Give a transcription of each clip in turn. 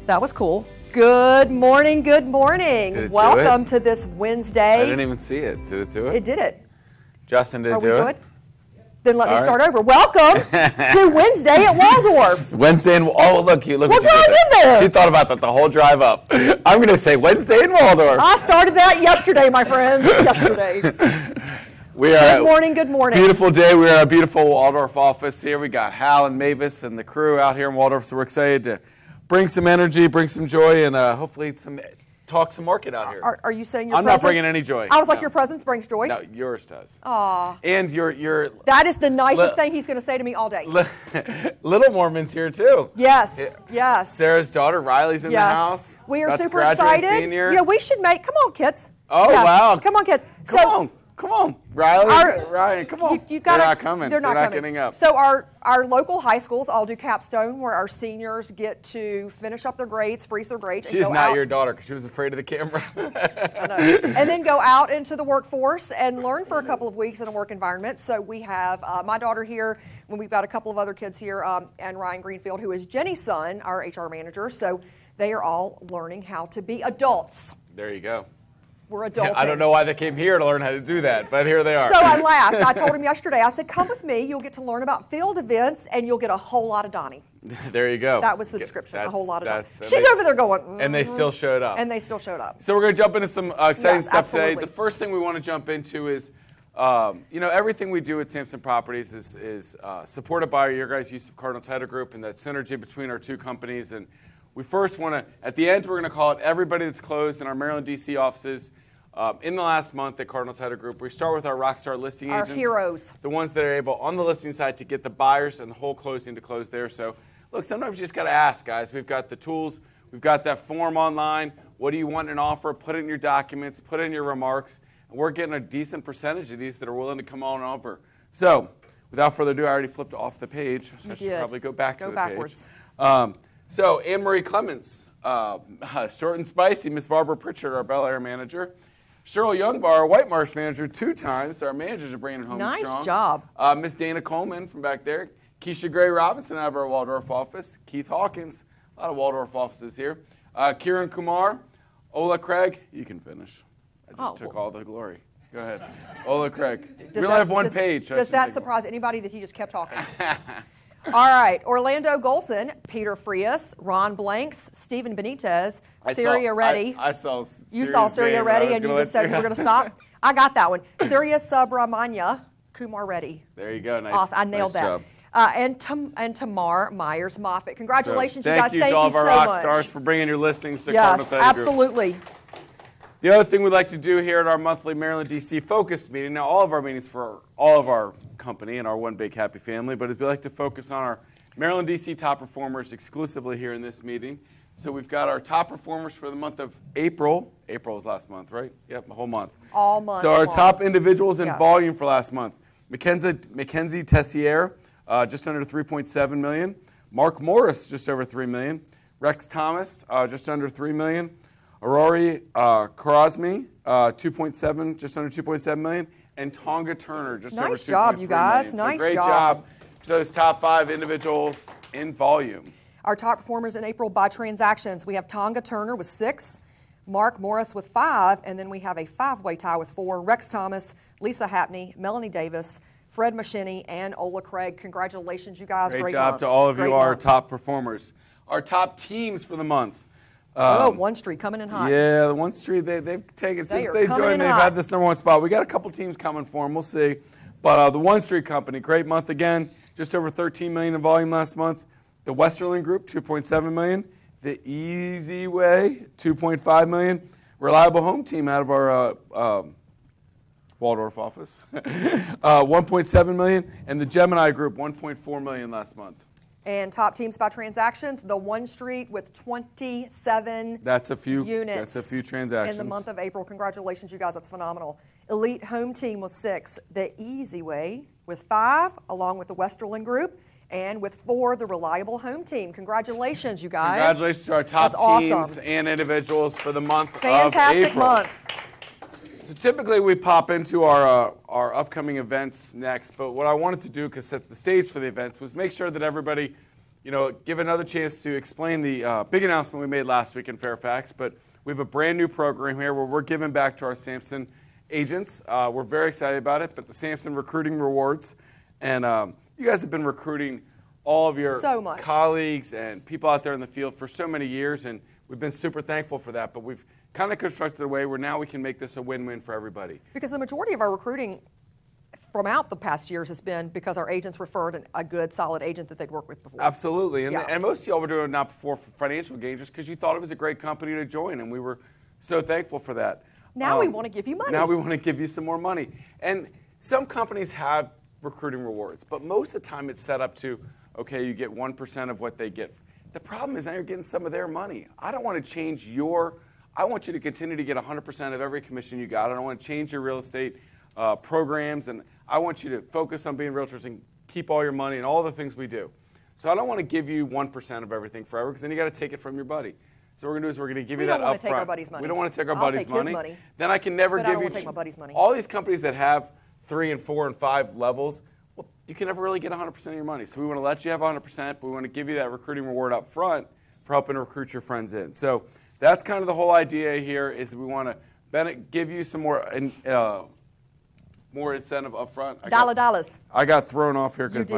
That was cool. Good morning, good morning. Did it Welcome do it? to this Wednesday. I didn't even see it. Did it do it? It did it. Justin, did Are it we do good? it? Then let me All start right. over. Welcome to Wednesday at Waldorf. Wednesday and oh look, you look Look what what you I did there. She thought about that the whole drive up. I'm gonna say Wednesday in Waldorf. I started that yesterday, my friends. Yesterday. We are Good morning, good morning. Beautiful day. We are at a beautiful Waldorf office here. We got Hal and Mavis and the crew out here in Waldorf, so we're excited to bring some energy, bring some joy, and hopefully talk some market out here. Are you saying your I'm presence? not bringing any joy. I was like, No. your presence brings joy? No, yours does. Aw. And your That is the nicest thing he's going to say to me all day. Little Mormon's here too. Yes, yes. Sarah's daughter Riley's in the house. We are About to super graduate excited. senior. Yeah, we should make, come on, kids. Oh, Yeah, wow. Come on, kids. Come on, Riley, Ryan, come on. You gotta, they're not coming. They're not coming. Getting up. So our local high schools all do capstone, where our seniors get to finish up their grades, freeze their grades, She's and go not out. your daughter because she was afraid of the camera. I know. And then go out into the workforce and learn for a couple of weeks in a work environment. So we have my daughter here, and we've got a couple of other kids here, and Ryan Greenfield, who is Jenny's son, our HR manager. So they are all learning how to be adults. There you go. We're adulting. I don't know why they came here to learn how to do that, but here they are. So I laughed. I told him yesterday, I said, come with me. You'll get to learn about field events, and you'll get a whole lot of Donnie. There you go. That was the description, a whole lot of Donnie. and She's over there going, And they still showed up. And they still showed up. So we're going to jump into some exciting Yes, stuff today. absolutely. The first thing we want to jump into is, everything we do at Samson Properties is supported by your guys' use of Cardinal Title Group and that synergy between our two companies. And we first want to, at the end, we're going to call it everybody that's closed in our Maryland, D.C. offices in the last month at Cardinal Title Group. We start with our rockstar listing agents. Our heroes. The ones that are able, on the listing side, to get the buyers and the whole closing to close there. So, look, sometimes you just got to ask, guys. We've got the tools. We've got that form online. What do you want in an offer? Put it in your documents. Put it in your remarks. And we're getting a decent percentage of these that are willing to come on over. So, without further ado, I already flipped off the page. So I should probably go back to the backwards. page. So, Anne-Marie Clements, short and spicy, Miss Barbara Pritchard, our Bel Air manager. Cheryl Youngbar, our White Marsh manager, 2 times. So our managers are bringing it home strong. Nice job. Miss Dana Coleman from back there. Keisha Gray Robinson out of our Waldorf office. Keith Hawkins, a lot of Waldorf offices here. Kieran Kumar. Ola Craig, you can finish. I just took all the glory. Go ahead. Ola Craig. We only have one page. Does that surprise anybody that he just kept talking? All right. Orlando Golson, Peter Frias, Ron Blanks, Stephen Benitez, Syria Reddy. I saw You saw Syria Reddy, and you just said we were going to stop? I got that one. Syria Subramanya, Kumar Reddy. There you go. Nice. Awesome. I nailed nice that. And Tamar Myers Moffitt. Congratulations, you guys. Thank you to all of our rock stars for bringing your listings to Cardinal Title Group. Yes, absolutely. The other thing we'd like to do here at our monthly Maryland, D.C. focused meeting, now all of our meetings for all of our company and our one big happy family, but is we like to focus on our Maryland, D.C. top performers exclusively here in this meeting. So we've got our top performers for the month of April. April was last month, right? Yep, the whole month. All month. So our long. top individuals in volume for last month. Mackenzie Tessier, just under $3.7 million. Mark Morris, just over $3 million. Rex Thomas, just under $3 million. Aurori Karasmi, 2.7, just under 2.7 million, and Tonga Turner, just over 2.3 Nice job, you guys. million. So Nice great job to those top 5 individuals in volume. Our top performers in April by transactions. We have Tonga Turner with 6, Mark Morris with 5, and then we have a 5-way tie with 4, Rex Thomas, Lisa Hapney, Melanie Davis, Fred Machini, and Ola Craig. Congratulations, you guys. Great job to all of you, our top performers. Our top teams for the month. One Street coming in hot. Yeah, the One Street, they've taken, since they joined, they've hot. had this #1 spot. We got a couple teams coming for them, we'll see. But the One Street Company, great month again, just over 13 million in volume last month. The Westerland Group, 2.7 million. The Easy Way, 2.5 million. Reliable Home Team out of our Waldorf office, 1.7 million. And the Gemini Group, 1.4 million last month. And top teams by transactions, the One Street with 27 That's a few units. That's a few transactions. In the month of April. Congratulations, you guys. That's phenomenal. Elite Home Team with 6. The Easy Way with 5, along with the Westerland Group. And with 4, the Reliable Home Team. Congratulations, you guys. Congratulations to our top teams and individuals for the month of April. Fantastic month. So typically we pop into our upcoming events next, but what I wanted to do, because set the stage for the events, was make sure that everybody give another chance to explain the big announcement we made last week in Fairfax. But we have a brand new program here where we're giving back to our Samson agents. We're very excited about it, but the Samson Recruiting Rewards. And you guys have been recruiting all of your colleagues and people out there in the field for so many years, and we've been super thankful for that. But we've kind of constructed a way where now we can make this a win-win for everybody. Because the majority of our recruiting throughout the past years has been because our agents referred a good, solid agent that they'd worked with before. Absolutely. And most of y'all were doing it not before for financial gain, just because you thought it was a great company to join, and we were so thankful for that. Now we want to give you money. Now we want to give you some more money. And some companies have recruiting rewards, but most of the time it's set up to, okay, you get 1% of what they get. The problem is now you're getting some of their money. I don't want to change I want you to continue to get 100% of every commission you got. I don't want to change your real estate programs, and I want you to focus on being realtors and keep all your money and all the things we do. So I don't want to give you 1% of everything forever, because then you got to take it from your buddy. So what we're going to do is we're going to give you that upfront. We don't want to take our buddy's money. We don't want to take our buddy's money. His money. Then I can never give you. I don't want to take my buddy's money. All these companies that have 3 and 4 and 5 levels, well, you can never really get 100% of your money. So we want to let you have 100%, but we want to give you that recruiting reward up front for helping recruit your friends in. So that's kind of the whole idea here, is we want to give you some more incentive up front. Dollars. I got thrown off here because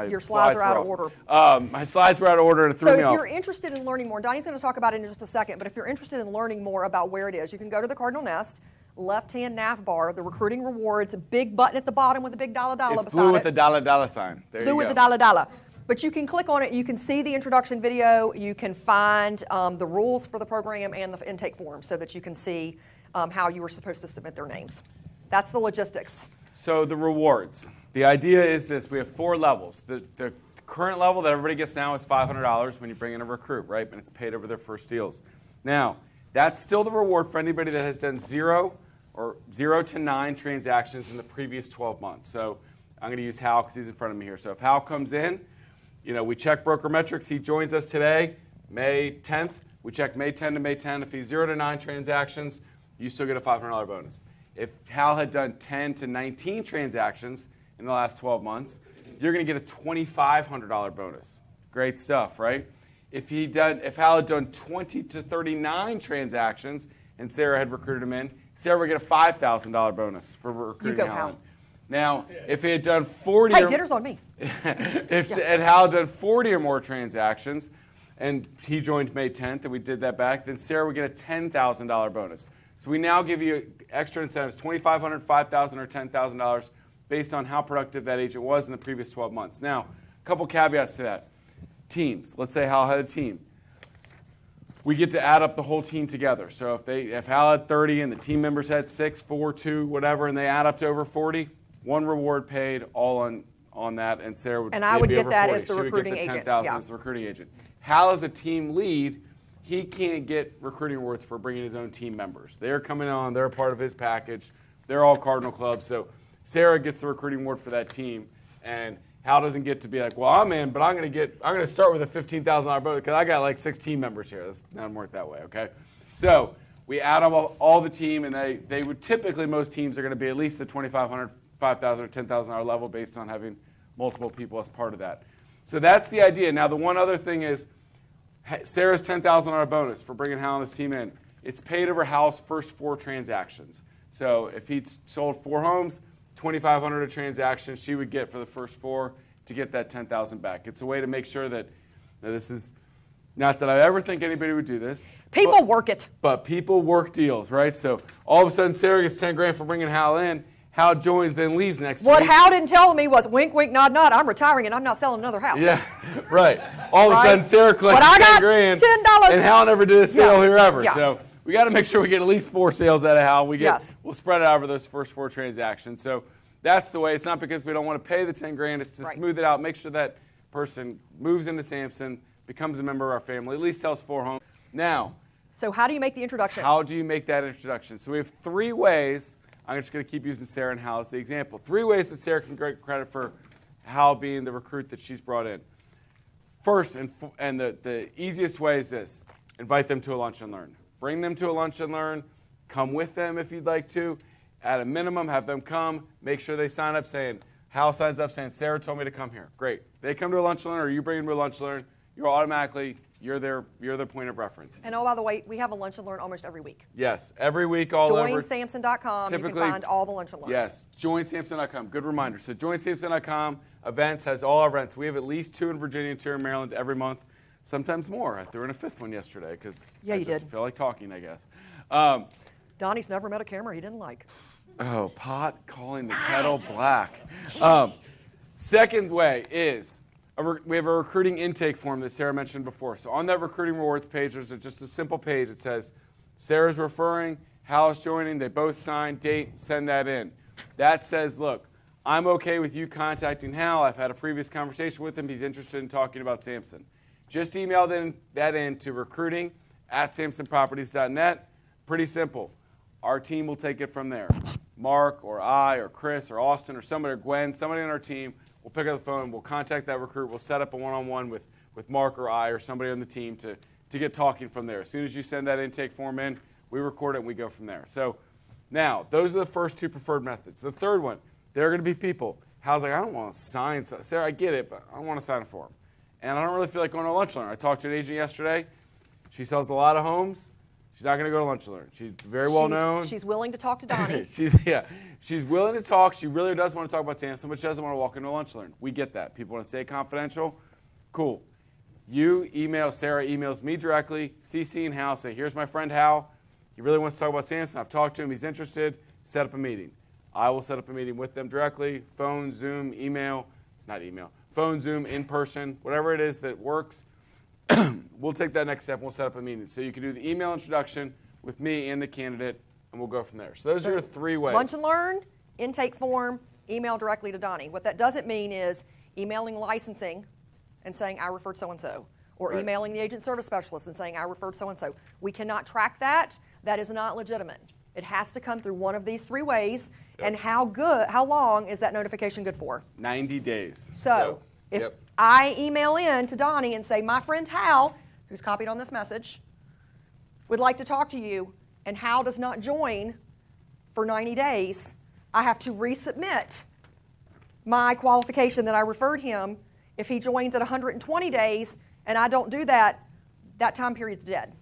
your slides are out of order. My slides were out of order and it threw me off. So if you're interested in learning more, Donnie's going to talk about it in just a second, but if you're interested in learning more about where it is, you can go to the Cardinal Nest, left-hand nav bar, the recruiting rewards, a big button at the bottom with a big dollar beside it. It's blue with the dollar sign. There you go. Blue with the dollar. But you can click on it, you can see the introduction video, you can find the rules for the program and the intake form so that you can see how you were supposed to submit their names. That's the logistics. So the rewards. The idea is this: we have 4 levels. The current level that everybody gets now is $500 when you bring in a recruit, right? And it's paid over their first deals. Now, that's still the reward for anybody that has done 0 to 9 transactions in the previous 12 months. So I'm going to use Hal because he's in front of me here. So if Hal comes in, we check broker metrics. He joins us today, May 10th. We check May 10 to May 10. If he's 0 to 9 transactions, you still get a $500 bonus. If Hal had done 10 to 19 transactions in the last 12 months, you're going to get a $2,500 bonus. Great stuff, right? If Hal had done 20 to 39 transactions and Sarah had recruited him in, Sarah would get a $5,000 bonus for recruiting Hal. Now, if he had done 40, dinner's on me. If Hal had done 40 or more transactions, and he joined May 10th, and we did that back, then Sarah would get a $10,000 bonus. So we now give you extra incentives, $2,500, $5,000, or $10,000 based on how productive that agent was in the previous 12 months. Now, a couple caveats to that. Teams. Let's say Hal had a team. We get to add up the whole team together. So if Hal had 30 and the team members had 6, 4, 2, whatever, and they add up to over 40, one reward paid all on that, and Sarah would. And I would get that 40. as the recruiting agent. She would get the $10,000 as the recruiting agent. Hal as a team lead, he can't get recruiting rewards for bringing his own team members. They're coming on. They're a part of his package. They're all Cardinal Club. So Sarah gets the recruiting award for that team, and Hal doesn't get to be like, well, I'm in, but I'm going to start with a $15,000 bonus because I got like 6 team members here. That's not work that way, okay? So we add up all the team, and they would typically, most teams are going to be at least the $2,500, $5,000, or $10,000 level based on having multiple people as part of that. So that's the idea. Now, the one other thing is Sarah's $10,000 bonus for bringing Hal and his team in. It's paid over Hal's first 4 transactions. So if he sold 4 homes, $2,500 a transaction she would get for the first 4 to get that $10,000 back. It's a way to make sure that this is not that I ever think anybody would do this. People work it. But people work deals, right? So all of a sudden Sarah gets 10 grand for bringing Hal in. Hal joins, then leaves next week. What Hal didn't tell me was, wink, wink, nod, nod, I'm retiring and I'm not selling another house. Yeah, right. All of a sudden, Sarah collected 10 grand, $10. And Hal never did a sale here ever. Yeah. So we got to make sure we get at least 4 sales out of Hal. We'll spread it out over those first 4 transactions. So that's the way. It's not because we don't want to pay the 10 grand. It's to smooth it out, make sure that person moves into Samson, becomes a member of our family, at least sells 4 homes. Now. So how do you make the introduction? How do you make that introduction? So we have 3 ways. I'm just going to keep using Sarah and Hal as the example. 3 ways that Sarah can get credit for Hal being the recruit that she's brought in. First, and the easiest way is this: invite them to a lunch and learn. Bring them to a lunch and learn. Come with them if you'd like to. At a minimum, have them come. Make sure they sign up saying, Hal signs up saying, Sarah told me to come here. Great. They come to a lunch and learn, or you bring them to a lunch and learn. you're their point of reference. And oh, by the way, we have a lunch and learn almost every week. Yes, every week all over. JoinSamson.com. You can find all the lunch and learns. Yes, JoinSamson.com. Good reminder. So JoinSamson.com, events, has all our events. We have at least 2 in Virginia and 2 in Maryland every month, sometimes more. I threw in a 5th one yesterday because I just feel like talking, I guess. Donnie's never met a camera he didn't like. Oh, pot calling the kettle black. Second way is we have a recruiting intake form that Sarah mentioned before. So on that recruiting rewards page, there's just a simple page. It says, Sarah's referring, Hal's joining, they both sign, date, send that in. That says, look, I'm okay with you contacting Hal. I've had a previous conversation with him. He's interested in talking about Samson. Just email that in to recruiting@samsonproperties.net. Pretty simple. Our team will take it from there. Mark or I or Chris or Austin or somebody or Gwen, somebody on our team will pick up the phone, we'll contact that recruit, we'll set up a one-on-one with Mark or I or somebody on the team to get talking from there. As soon as you send that intake form in, we record it and we go from there. So now, those are the first 2 preferred methods. The third one, there are going to be people. Hal's like, I don't want to sign. Sarah, I get it, but I don't want to sign a form. And I don't really feel like going to lunch and learn. I talked to an agent yesterday. She sells a lot of homes. She's not going to go to lunch and learn. She's very well known. She's willing to talk to Donnie. She's willing to talk. She really does want to talk about Samson, but she doesn't want to walk into a lunch and learn. We get that. People want to stay confidential. Cool. You email, Sarah emails me directly, CC and Hal, say, here's my friend Hal. He really wants to talk about Samson. I've talked to him. He's interested. Set up a meeting. I will set up a meeting with them directly. Phone, Zoom, phone, Zoom, in person, whatever it is that works. We'll take that next step and we'll set up a meeting. So you can do the email introduction with me and the candidate, and we'll go from there. So those are your 3 ways. Lunch and learn, intake form, email directly to Donnie. What that doesn't mean is emailing licensing and saying, I referred so-and-so, or emailing the agent service specialist and saying, I referred so-and-so. We cannot track that. That is not legitimate. It has to come through one of these 3 ways. Yep. And how long is that notification good for? 90 days. So if I email in to Donnie and say, my friend Hal, who's copied on this message, would like to talk to you, and Hal does not join for 90 days, I have to resubmit my qualification that I referred him. If he joins at 120 days and I don't do that, that time period's dead.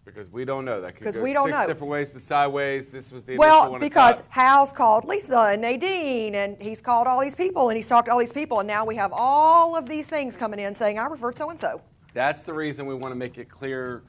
Because we don't know. That could go 6 different ways, but sideways. This was the initial one. Well, because Hal's called Lisa and Nadine, and he's called all these people, and he's talked to all these people, and now we have all of these things coming in saying, I referred so-and-so. That's the reason we want to make it clear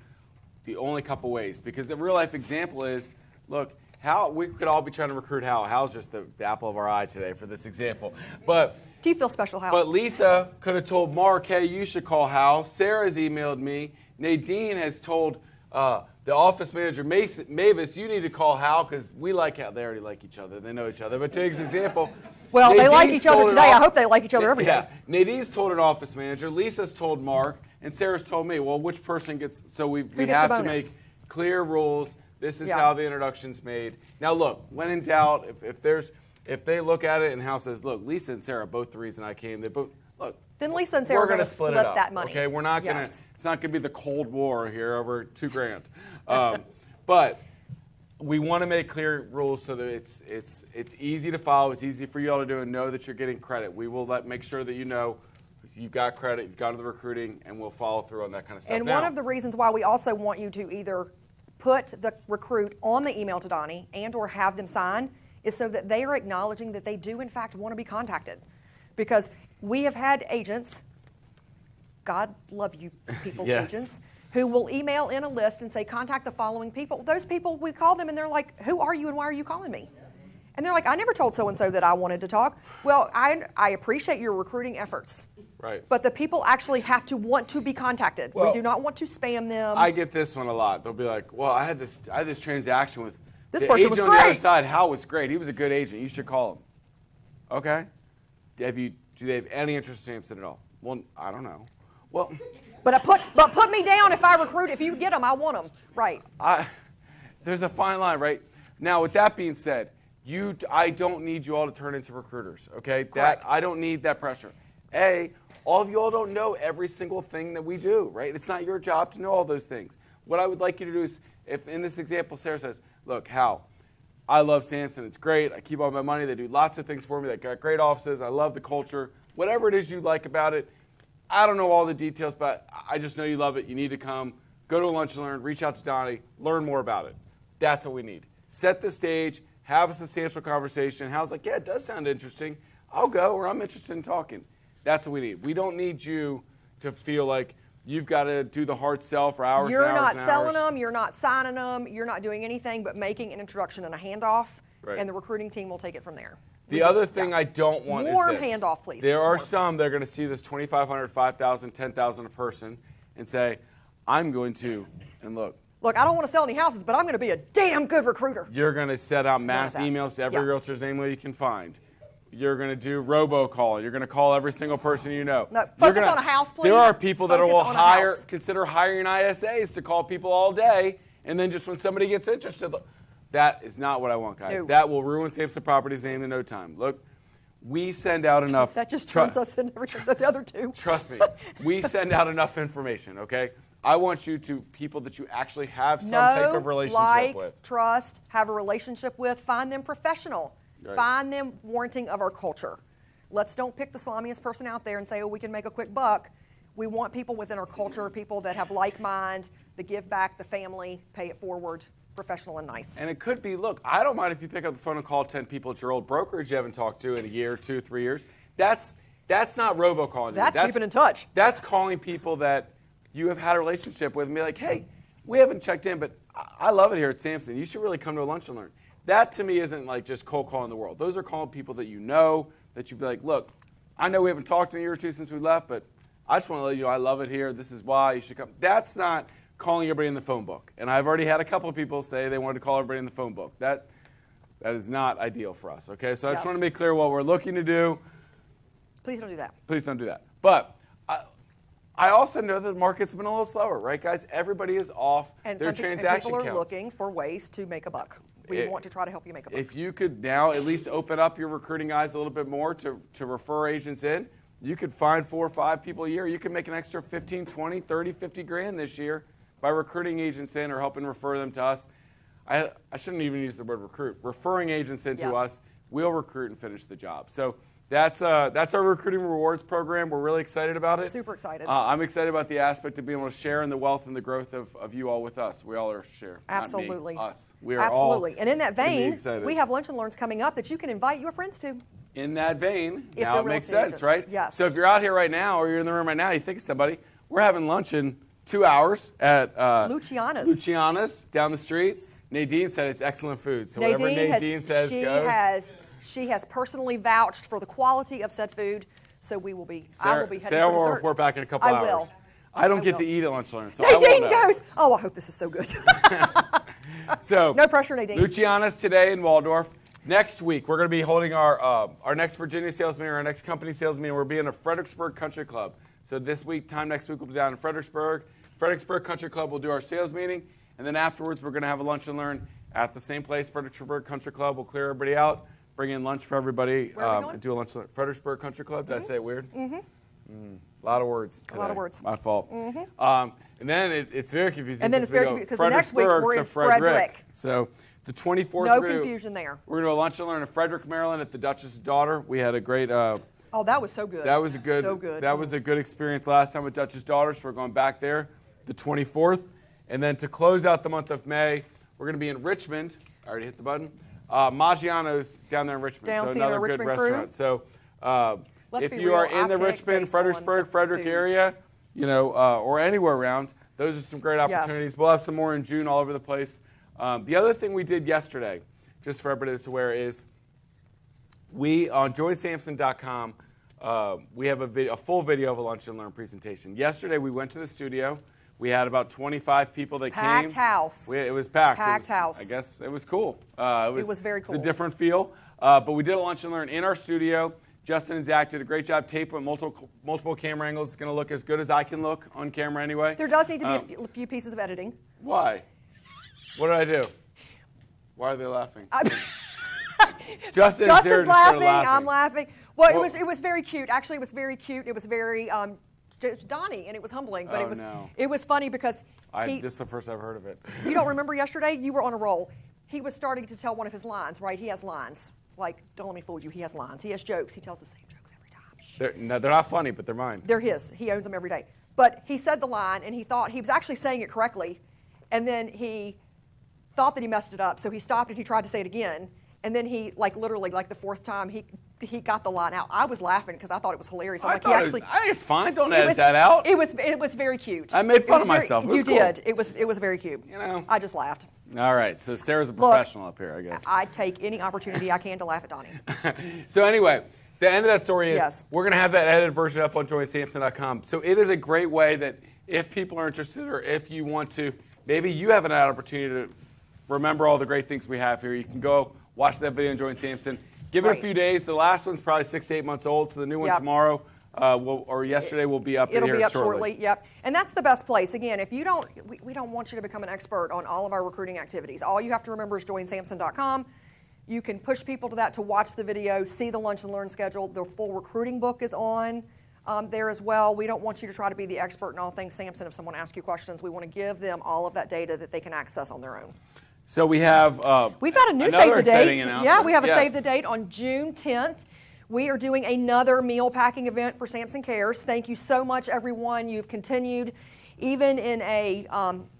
the only couple ways. Because the real-life example is, look, Hal, we could all be trying to recruit Hal. Hal's just the apple of our eye today for this example. But do you feel special, Hal? But Lisa could have told Mark, hey, you should call Hal. Sarah's emailed me. Nadine has told the office manager, Mavis, you need to call Hal because we like Hal. They already like each other. They know each other. But take this example. Well, Nadine's they like each other today. I hope they like each other every day. Nadine's told an office manager. Lisa's told Mark. And Sarah's told me. Well, which person gets... So we have to make clear rules. This is how the introduction's made. Now, look, when in doubt, if they look at it and Hal says, look, Lisa and Sarah are both the reason I came. They both... Look, then Lisa and Sarah are going to split that money. Okay, we're not going to. It's not going to be the Cold War here over $2,000. But we want to make clear rules so that it's easy to follow. It's easy for you all to do and know that you're getting credit. We will make sure that you know you've got credit, you've gone to the recruiting, and we'll follow through on that kind of stuff. And one of the reasons why we also want you to either put the recruit on the email to Donnie and or have them sign is so that they are acknowledging that they do in fact want to be contacted. Because we have had agents, God love you people, agents, who will email in a list and say, contact the following people. Those people, we call them and they're like, who are you and why are you calling me? And they're like, I never told so-and-so that I wanted to talk. Well, I appreciate your recruiting efforts. Right. But the people actually have to want to be contacted. Well, we do not want to spam them. I get this one a lot. They'll be like, well, I had this transaction with this the person agent was on great. the other side. Hal was great. He was a good agent. You should call him. Okay. Do they have any interest in Samson at all? Well, I don't know. Well, but put me down if I recruit. If you get them, I want them. Right. There's a fine line, right? Now, with that being said, I don't need you all to turn into recruiters. Okay. Correct. I don't need that pressure. All of you all don't know every single thing that we do, right? It's not your job to know all those things. What I would like you to do is, if in this example, Sarah says, look, Hal, I love Samson. It's great. I keep all my money. They do lots of things for me. They got great offices. I love the culture. Whatever it is you like about it, I don't know all the details, but I just know you love it. You need to come. Go to a lunch and learn. Reach out to Donnie. Learn more about it. That's what we need. Set the stage. Have a substantial conversation. Hal's like, yeah, it does sound interesting. I'll go, or I'm interested in talking. That's what we need. We don't need you to feel like you've got to do the hard sell for hours You're and hours not and selling hours. them. You're not signing them. You're not doing anything but making an introduction and a handoff, Right. and the recruiting team will take it from there. The other thing I don't want Warm is this. handoff, please. There are Warm. some that are going to see this 2,500, 5,000, 10,000 a person and say, I'm going to, and look, Look, I don't want to sell any houses, but I'm going to be a damn good recruiter. you're going to set out mass that. emails to every Yeah. realtor's name that you can find. You're going to do robocall. You're going to call every single person you know. No, You're focus gonna- on a house, please. There are people that Focus will on a hire, house. consider hiring ISAs to call people all day, and then just when somebody gets interested, that is not what I want, guys. No. That will ruin Samson Properties' name in no time. Look, we send out enough. That just turns us into the other two. Trust me, we send out enough information, okay? I want you to people that you actually have some type of relationship with. Trust, have a relationship with, find them professional. Right. Find them warranting of our culture. Let's don't pick the slummiest person out there and say, oh, we can make a quick buck. We want people within our culture, people that have like mind, the give back, the family, pay it forward, professional and nice. And it could be, look, I don't mind if you pick up the phone and call 10 people at your old brokerage you haven't talked to in a year, 2, 3 years. That's not robocalling. That's keeping in touch. That's calling people that you have had a relationship with and be like, hey, we haven't checked in, but I love it here at Samson. You should really come to a lunch and learn. That to me isn't like just cold calling the world. Those are calling people that you know, that you'd be like, look, I know we haven't talked in a year or two since we left, but I just want to let you know I love it here. This is why you should come. That's not calling everybody in the phone book. And I've already had a couple of people say they wanted to call everybody in the phone book. That is not ideal for us, okay? So I just Yes. want to make clear what we're looking to do. Please don't do that. Please don't do that. But I also know that the market's been a little slower, right, guys? Everybody is off And their some pe- and transaction people are counts. looking for ways to make a buck. We want to try to help you make a buck. If you could now at least open up your recruiting eyes a little bit more to refer agents in, you could find 4 or 5 people a year. You could make an extra 15, 20, 30, 50 grand this year by recruiting agents in or helping refer them to us. I shouldn't even use the word recruit. Referring agents into Yes. us, we'll recruit and finish the job. So that's our recruiting rewards program. We're really excited about it. Super excited. I'm excited about the aspect of being able to share in the wealth and the growth of you all with us. We all are share. Absolutely. Not me, us. We are Absolutely. all And in that gonna be vein, excited. we have lunch and learns coming up that you can invite your friends to. In that vein, If now they're it real makes estate sense, agents. right? Yes. So if you're out here right now or you're in the room right now, you think of somebody, we're having lunch in 2 hours at Luciana's down the street. Nadine said it's excellent food. So whatever Nadine says goes. She has personally vouched for the quality of said food, so I will be heading Sarah for will dessert. report back in a couple I hours. will. I don't I get will. to eat at lunch learn, so I Nadine won't know. goes, oh, I hope this is so good. So No pressure, Nadine. Luciana's today in Waldorf. Next week, we're going to be holding our next Virginia sales meeting, our next company sales meeting. We're being at Fredericksburg Country Club. So next week, we'll be down in Fredericksburg. Fredericksburg Country Club will do our sales meeting. And then afterwards, we're going to have a lunch and learn at the same place, Fredericksburg Country Club. We'll clear everybody out, bring in lunch for everybody, Where are we going? and do a lunch and learn. Fredericksburg Country Club. Did I say it weird? Mm-hmm. A lot of words today. A lot of words. My fault. And then it's very confusing. And then it's we very go confusing, 'cause the next week Fredericksburg we're to in Frederick. So the 24th. No we're gonna- confusion there. We're going to do a lunch and learn in Frederick, Maryland at the Duchess' Daughter. We had a great Oh, that was so good. that was a good So good. that was a good experience last time with Duchess' Daughter, so we're going back there the 24th. And then to close out the month of May, we're going to be in Richmond. I already hit the button. Maggiano's down there in Richmond. Down so seeing our another good Richmond crew. restaurant. So Let's if be you real, are in I the pick Richmond, based on Fredericksburg, the Frederick food. area, or anywhere around, those are some great opportunities. We'll have some more in June all over the place. The other thing we did yesterday, just for everybody that's aware, is we on joinsamson.com, we have a full video of a lunch and learn presentation. Yesterday we went to the studio. We had about 25 people that Packed came. house. It was packed. Packed house. I guess it was cool. It was very It's a cool. different feel. But we did a lunch and learn in our studio. Justin and Zach did a great job taping multiple camera angles. It's going to look as good as I can look on camera anyway. There does need to be a few pieces of editing. Why? What did I do? Why are they laughing? Justin and Sarah Justin's just started laughing. laughing. I'm laughing. Well, Well- it was very cute. Actually, it was very cute. It was very just Donnie, and it was humbling. But Oh, no. it was funny because This is the first I've heard of it. you don't remember yesterday? You were on a roll. He was starting to tell one of his lines, right? He has lines. Like, don't let me fool you. He has lines. He has jokes. He tells the same jokes every time. No, they're not funny, but they're mine. They're his. He owns them every day. But he said the line, and he thought he was actually saying it correctly, and then he thought that he messed it up, so he stopped and he tried to say it again, and then he, literally, the fourth time, he got the line out. I was laughing because I thought it was hilarious. I think it's fine. Don't edit that out. It was very cute. I made fun of myself. You did. It was very cute. I just laughed. All right. So Sarah's a professional up here, I guess. I take any opportunity I can to laugh at Donnie. So anyway, the end of that story is we're going to have that edited version up on joinsamson.com. So it is a great way that if people are interested, or if you want to, maybe you have an opportunity to remember all the great things we have here. You can go watch that video and join Samson. Give it a few days. The last one's probably 6 to 8 months old, so the new one tomorrow or yesterday will be up It'll here be up shortly. Yep. And that's the best place. Again, if you don't, we don't want you to become an expert on all of our recruiting activities. All you have to remember is joinsamson.com. You can push people to that to watch the video, see the Lunch and Learn schedule. The full recruiting book is on there as well. We don't want you to try to be the expert in all things Samson. If someone asks you questions, we want to give them all of that data that they can access on their own. So we have we've got a new save the date. Yeah, we have a save the date on June 10th. We are doing another meal packing event for Samson Cares. Thank you so much, everyone. You've continued, even in a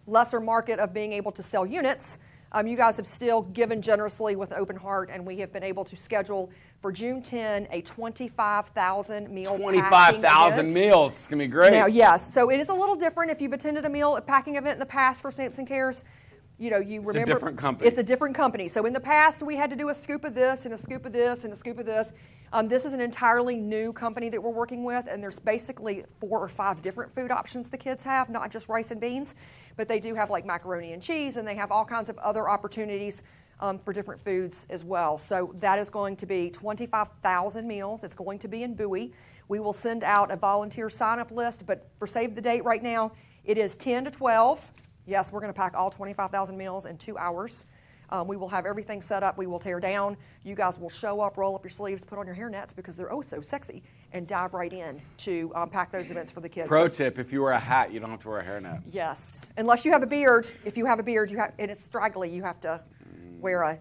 lesser market of being able to sell units. You guys have still given generously with an open heart, and we have been able to schedule for June 10 a 25,000 meal packing event. 25,000 meals. It's going to be great. Now, yes. So it is a little different if you've attended a meal packing event in the past for Samson Cares. You remember, it's a different company. It's a different company. So in the past, we had to do a scoop of this and a scoop of this and a scoop of this. This is an entirely new company that we're working with, and there's basically 4 or 5 different food options the kids have, not just rice and beans, but they do have macaroni and cheese, and they have all kinds of other opportunities for different foods as well. So that is going to be 25,000 meals. It's going to be in Bowie. We will send out a volunteer sign-up list, but for save the date right now, it is 10 to 12. Yes, we're going to pack all 25,000 meals in 2 hours. We will have everything set up. We will tear down. You guys will show up, roll up your sleeves, put on your hairnets because they're so sexy, and dive right in to pack those events for the kids. Pro tip, if you wear a hat, you don't have to wear a hairnet. Yes, unless you have a beard. If you have a beard and it's straggly, you have to wear a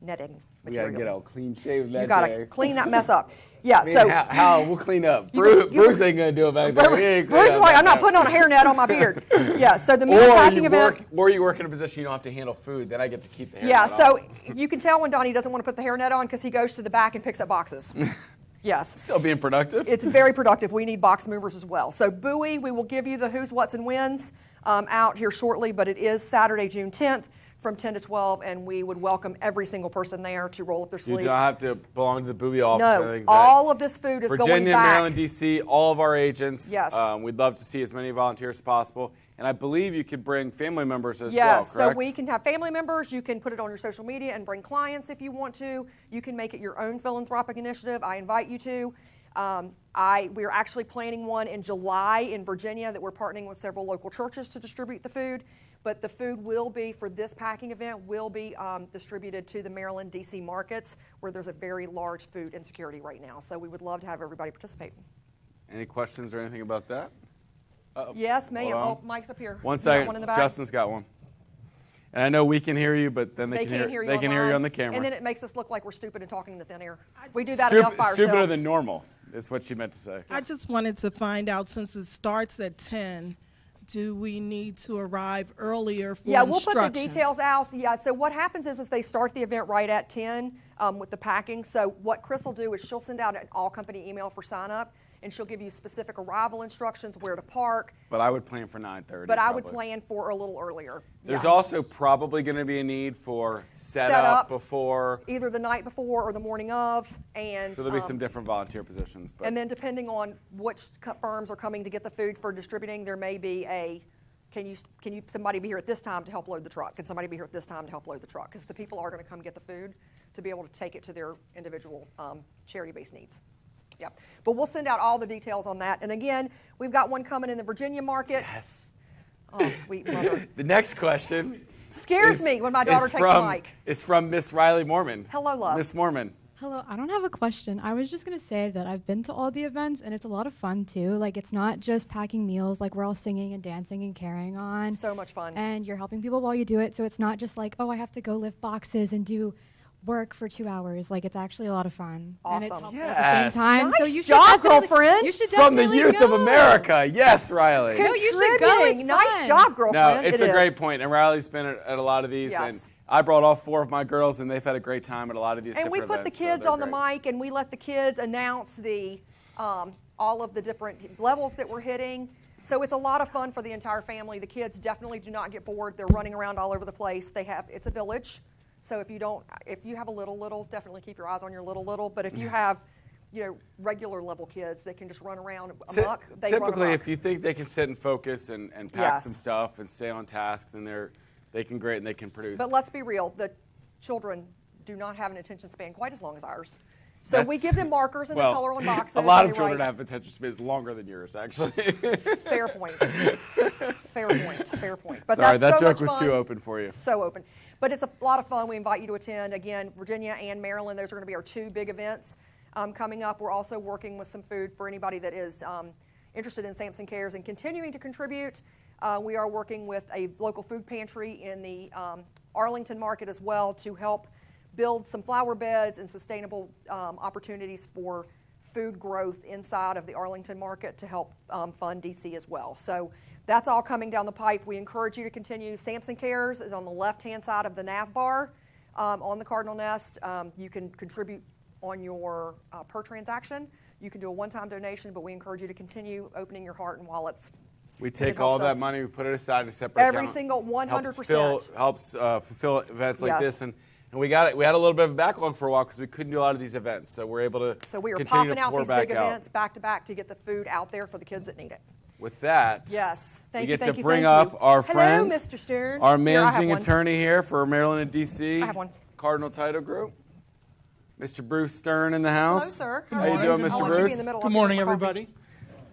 netting material. You got to get all clean shaved that You got to clean that mess up. Yeah, how we'll clean up. Bruce ain't going to do it back there. Bruce is like, I'm not putting on a hairnet on my beard. Yeah, so the meal packing event. Or you work in a position you don't have to handle food, then I get to keep the hairnet on. Yeah, so you can tell when Donnie doesn't want to put the hairnet on because he goes to the back and picks up boxes. Yes. Still being productive. It's very productive. We need box movers as well. So Bowie, we will give you the who's, what's, and whens out here shortly, but it is Saturday, June 10th. From 10 to 12, and we would welcome every single person there to roll up their sleeves. You don't have to belong to the Bowie office. No, all of this food is going back. Virginia, Maryland, D.C., all of our agents. Yes. We'd love to see as many volunteers as possible. And I believe you could bring family members as well, Yes, correct? so we can have family members. You can put it on your social media and bring clients if you want to. You can make it your own philanthropic initiative. I invite you to. We're actually planning one in July in Virginia that we're partnering with several local churches to distribute the food. But the food will be, for this packing event, will be distributed to the Maryland, D.C. markets where there's a very large food insecurity right now. So we would love to have everybody participate. Any questions or anything about that? Yes, ma'am. Oh, Mike's up here. One second. One in the back? Justin's got one. And I know we can hear you, but then they can hear you on the camera. And then it makes us look like we're stupid and talking in the thin air. We do that enough by ourselves. Stupider than normal is what she meant to say. I just wanted to find out, since it starts at 10, do we need to arrive earlier for Yeah, we'll put the details out. Yeah, so what happens is they start the event right at 10 with the packing. So what Chris will do is she'll send out an all-company email for sign-up, and she'll give you specific arrival instructions, where to park. But I would plan for 9:30. But I would plan for a little earlier. There's also probably going to be a need for set up before. Either the night before or the morning of. And so there'll be some different volunteer positions. But. And then depending on which firms are coming to get the food for distributing, there may be can somebody be here at this time to help load the truck? Can somebody be here at this time to help load the truck? Because the people are going to come get the food to be able to take it to their individual charity-based needs. Yeah, but we'll send out all the details on that. And again, we've got one coming in the Virginia market. Yes. Oh, sweet mother. The next question scares me when my daughter takes the mic. It's from Miss Riley Mormon. Hello, love. Miss Mormon. Hello, I don't have a question. I was just going to say that I've been to all the events, and it's a lot of fun, too. Like, it's not just packing meals. Like, we're all singing and dancing and carrying on. So much fun. And you're helping people while you do it, so it's not just like, oh, I have to go lift boxes and do work for 2 hours. Like, it's actually a lot of fun. And it's Awesome. helpful at the same time. So Nice you should job, definitely- girlfriend. You should From the definitely youth of go. America. Yes, Riley. No, you should go. It's Contributing. Nice fun. job, No, girlfriend. it's It a is. great point. And Riley's been at a lot of these. Yes. And I brought all 4 of my girls, and they've had a great time at a lot of these And we different put the events, so kids they're on the great. mic, and we let the kids announce the all of the different levels that we're hitting. So it's a lot of fun for the entire family. The kids definitely do not get bored. They're running around all over the place. It's a village. So if you have a little, definitely keep your eyes on your little. But if you have, regular level kids that can just run around amok, they run Typically, amok. if you think they can sit and focus and pack Yes. some stuff and stay on task, then they can great and they can produce. But let's be real, the children do not have an attention span quite as long as ours. So we give them markers and they color on boxes. A lot and of they children write. have attention spans longer than yours, actually. Fair point. Fair point. But Sorry, that that's so joke much was fun. too open for you. So open. But it's a lot of fun. We invite you to attend. Again, Virginia and Maryland, those are going to be our 2 big events coming up. We're also working with some food for anybody that is interested in Samson Cares and continuing to contribute. We are working with a local food pantry in the Arlington market as well to help build some flower beds and sustainable opportunities for food growth inside of the Arlington market to help fund DC as well. So that's all coming down the pipe. We encourage you to continue. Samson Cares is on the left-hand side of the nav bar on the Cardinal Nest. You can contribute on your per transaction. You can do a one-time donation, but we encourage you to continue opening your heart and wallets. We 'cause it take all helps that us. money, we put it aside in a separate Every account. single 100%. Helps fulfill events like Yes. this. And we had a little bit of a backlog for a while because we couldn't do a lot of these events. So we're able to So we are continue popping to out pour these back big out. events back to back to get the food out there for the kids that need it. With that, Yes. Thank we you, get thank to you, bring thank up you. our Hello, friend, Mr. Stern. our Here, I have managing one. attorney here for Maryland and DC. I have one. Cardinal Title Group. Mr. Bruce Stern in the house. Hello, sir. How you doing, I'll Mr. let you be Bruce? in the middle. Good I'll morning, get my coffee. everybody.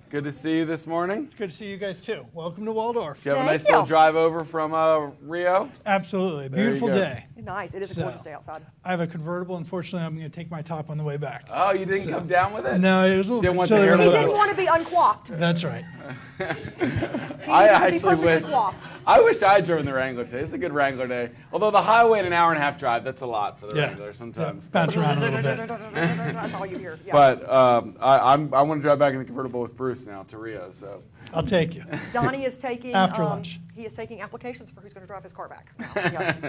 Good to see you this morning. It's good to see you guys too. Welcome to Waldorf. Do you have a Thank nice little you. drive over from Rio? Absolutely. There you Beautiful go. day. Nice. It is a So- gorgeous day outside. I have a convertible. Unfortunately, I'm going to take my top on the way back. Oh, you didn't come down with it? No, it was a little Didn't bit want the chilly hair when I He to was didn't out. want to be uncoiffed. That's right. He I needed to be actually perfectly wish. coiffed. I wish I drove the Wrangler today. It's a good Wrangler day. Although the highway an hour and a half drive, that's a lot for the Yeah. Wrangler sometimes. Bounce around a little bit. That's all you hear. Yes. But I want to drive back in the convertible with Bruce now to Rio. So I'll take you. Donnie is taking After lunch. He is taking applications for who's going to drive his car back. Now. Yes.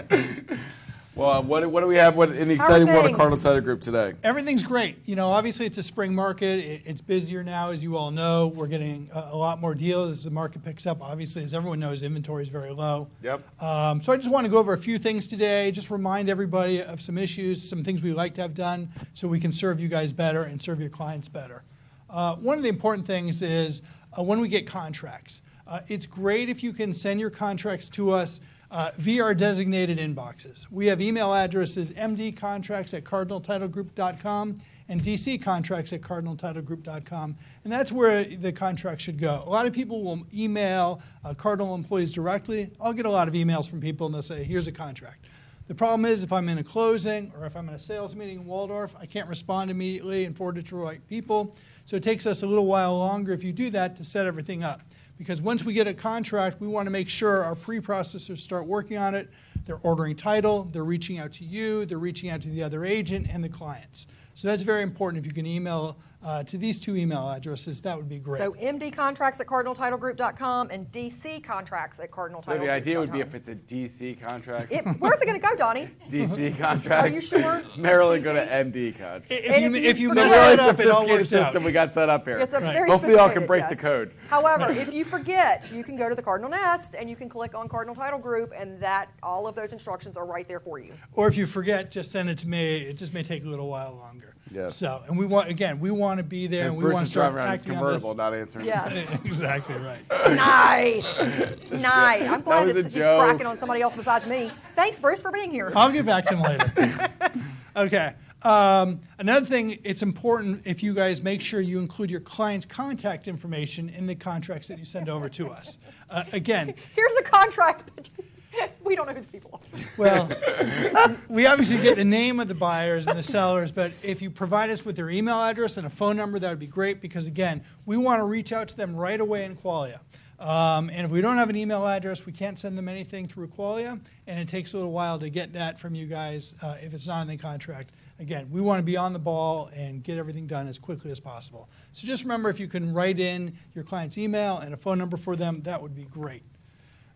well, what do we have? What in the exciting world of things? Cardinal Title Group today? Everything's great. You know, obviously it's a spring market. It's busier now, as you all know. We're getting a lot more deals as the market picks up. Obviously, as everyone knows, inventory is very low. Yep. So I just want to go over a few things today, just remind everybody of some issues, some things we like to have done so we can serve you guys better and serve your clients better. One of the important things is when we get contracts. It's great if you can send your contracts to us via our designated inboxes. We have email addresses mdcontracts@cardinaltitlegroup.com and dccontracts@cardinaltitlegroup.com, and that's where the contract should go. A lot of people will email Cardinal employees directly. I'll get a lot of emails from people and they'll say, here's a contract. The problem is if I'm in a closing or if I'm in a sales meeting in Waldorf, I can't respond immediately and forward it to the right people. So it takes us a little while longer if you do that to set everything up. Because once we get a contract, we want to make sure our pre-processors start working on it. They're ordering title, they're reaching out to you, they're reaching out to the other agent and the clients. So that's very important. If you can email to these 2 email addresses, that would be great. So mdcontracts@cardinaltitlegroup.com and dccontracts@cardinaltitlegroup.com. So the idea would be if it's a DC contract. Where's it going to go, Donnie? DC contract. Are you sure? Maryland go DC? to MD contract. If you forget- mess It's a really that up, it all sophisticated works out. system we got set up here. It's a very Hopefully y'all can sophisticated, break the yes. code. However, if you forget, you can go to the Cardinal Nest and you can click on Cardinal Title Group, and all of those instructions are right there for you. Or if you forget, just send it to me. It just may take a little while longer. Yes. So, and we want to be there, Because and we Bruce want to is start driving around his acting on convertible, this. not answering. Yes. Exactly right. Nice. Nice. I'm glad was a he's joke. cracking on somebody else besides me. Thanks, Bruce, for being here. I'll get back to him later. Okay. Another thing, it's important if you guys make sure you include your client's contact information in the contracts that you send over to us. Again, Here's a contract, but we don't know who the people are. well, we obviously get the name of the buyers and the sellers, but if you provide us with their email address and a phone number, that would be great because, again, we want to reach out to them right away in Qualia. And if we don't have an email address, we can't send them anything through Qualia, and it takes a little while to get that from you guys if it's not in the contract. Again, we want to be on the ball and get everything done as quickly as possible. So just remember, if you can write in your client's email and a phone number for them, that would be great.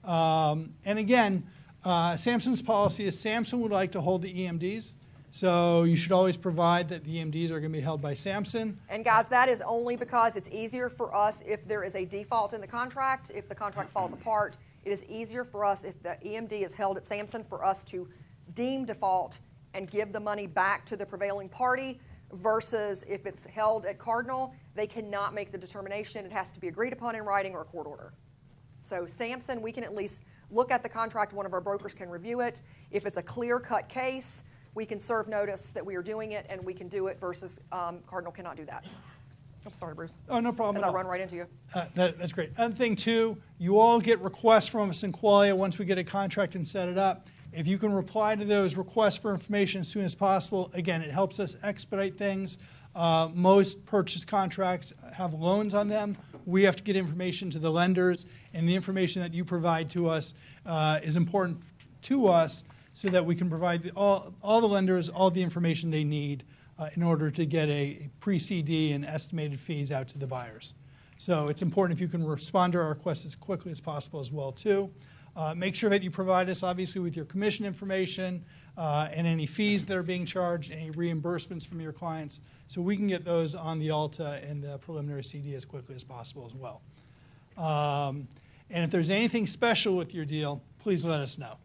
And again, Samson's policy is Samson would like to hold the EMDs. So you should always provide that the EMDs are going to be held by Samson. And guys, that is only because it's easier for us if there is a default in the contract. If the contract falls apart, it is easier for us if the EMD is held at Samson for us to deem default and give the money back to the prevailing party versus if it's held at Cardinal, they cannot make the determination. It has to be agreed upon in writing or a court order. So Samson, we can at least look at the contract. One of our brokers can review it. If it's a clear-cut case, we can serve notice that we are doing it, and we can do it versus Cardinal cannot do that. I'm sorry, Bruce. Oh, no problem As at I all. run right into you. That's great. Other thing, too, you all get requests from us in Qualia once we get a contract and set it up. If you can reply to those requests for information as soon as possible, again, it helps us expedite things. Most purchase contracts have loans on them. We have to get information to the lenders, and the information that you provide to us is important to us so that we can provide all the lenders all the information they need in order to get a pre-CD and estimated fees out to the buyers. So it's important if you can respond to our requests as quickly as possible as well, too. Make sure that you provide us, obviously, with your commission information and any fees that are being charged, any reimbursements from your clients, so we can get those on the ALTA and the preliminary CD as quickly as possible as well. And if there's anything special with your deal, please let us know.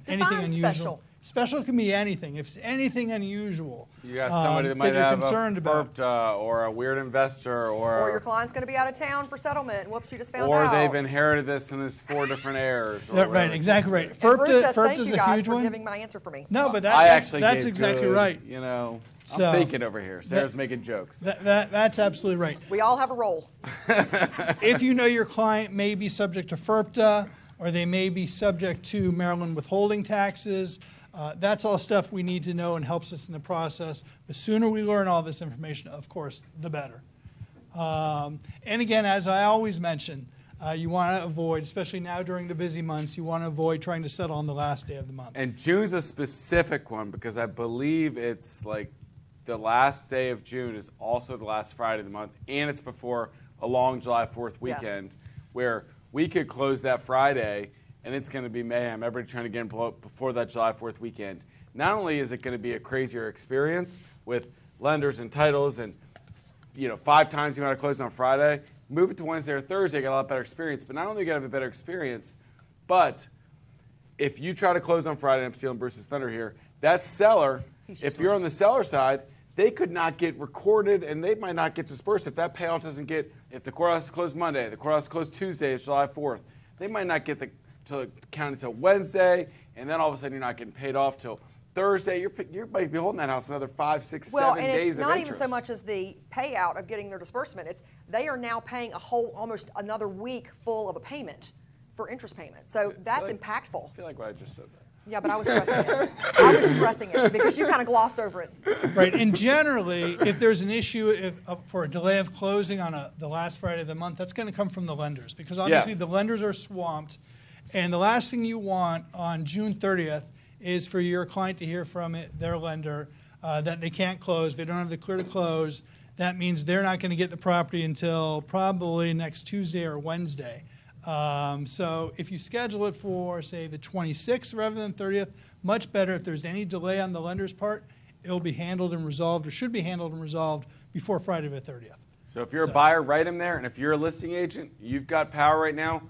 Anything unusual. Special. Special can be anything. If it's anything unusual, You got somebody that might you're have a concerned about. FERPTA or a weird investor Or your client's going to be out of town for settlement, and whoops, you just found out. or they've inherited this and there's 4 different heirs. Or Right, whatever. exactly right. And Bruce says, thank FERPTA's you a guys huge for one. giving my answer for me. No, but I actually that's gave exactly good, right. You know, So- I'm thinking over here. Sarah's making jokes. That's absolutely right. We all have a role. If you know your client may be subject to FERPTA or they may be subject to Maryland withholding taxes, that's all stuff we need to know and helps us in the process. The sooner we learn all this information, of course, the better. And again, as I always mention, you want to avoid, especially now during the busy months, you want to avoid trying to settle on the last day of the month. And June's a specific one because I believe it's like the last day of June is also the last Friday of the month, and it's before a long July 4th weekend where we could close that Friday and it's going to be mayhem. Everybody trying to get in before that July 4th weekend. Not only is it going to be a crazier experience with lenders and titles and 5 times the amount of closing on Friday, move it to Wednesday or Thursday, get a lot better experience. But not only are you going to have a better experience, but if you try to close on Friday, I'm stealing Bruce's thunder here, that seller, if you're on the seller side, they could not get recorded and they might not get dispersed if that payout doesn't get, if the courthouse is closed Monday, the courthouse is closed Tuesday, it's July 4th, they might not get the count until Wednesday, and then all of a sudden you're not getting paid off till Thursday. You might be holding that house another 5, 6, 7 days of interest. Well, and it's not even so much as the payout of getting their disbursement. It's they are now paying a whole, almost another week full of a payment for interest payment. So that's impactful. I feel like what I just said there. Yeah, but I was stressing it. I was stressing it because you kind of glossed over it. Right, and generally, if there's an issue for a delay of closing on the last Friday of the month, that's going to come from the lenders because obviously Yes. the lenders are swamped, and the last thing you want on June 30th is for your client to hear from their lender that they can't close, they don't have the clear to close. That means they're not going to get the property until probably next Tuesday or Wednesday. So if you schedule it for, say, the 26th rather than 30th, much better. If there's any delay on the lender's part, it'll be handled and resolved, or should be handled and resolved before Friday the 30th. So if you're a buyer, write them there. And if you're a listing agent, you've got power right now.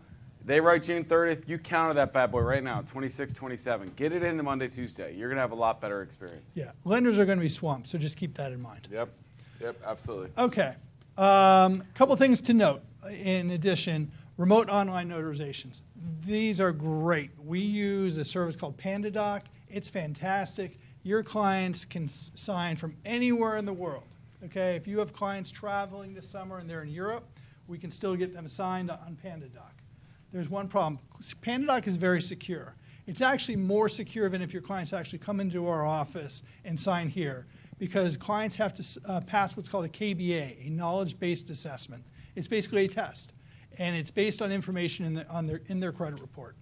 They write June 30th. You counter that bad boy right now, 26, 27. Get it into Monday, Tuesday. You're going to have a lot better experience. Yeah, lenders are going to be swamped, so just keep that in mind. Yep, absolutely. Okay. Couple things to note in addition. Remote online notarizations. These are great. We use a service called PandaDoc. It's fantastic. Your clients can sign from anywhere in the world. Okay, if you have clients traveling this summer and they're in Europe, we can still get them signed on PandaDoc. There's one problem. PandaDoc is very secure. It's actually more secure than if your clients actually come into our office and sign here, because clients have to pass what's called a KBA, a knowledge-based assessment. It's basically a test. and it's based on information in their credit report.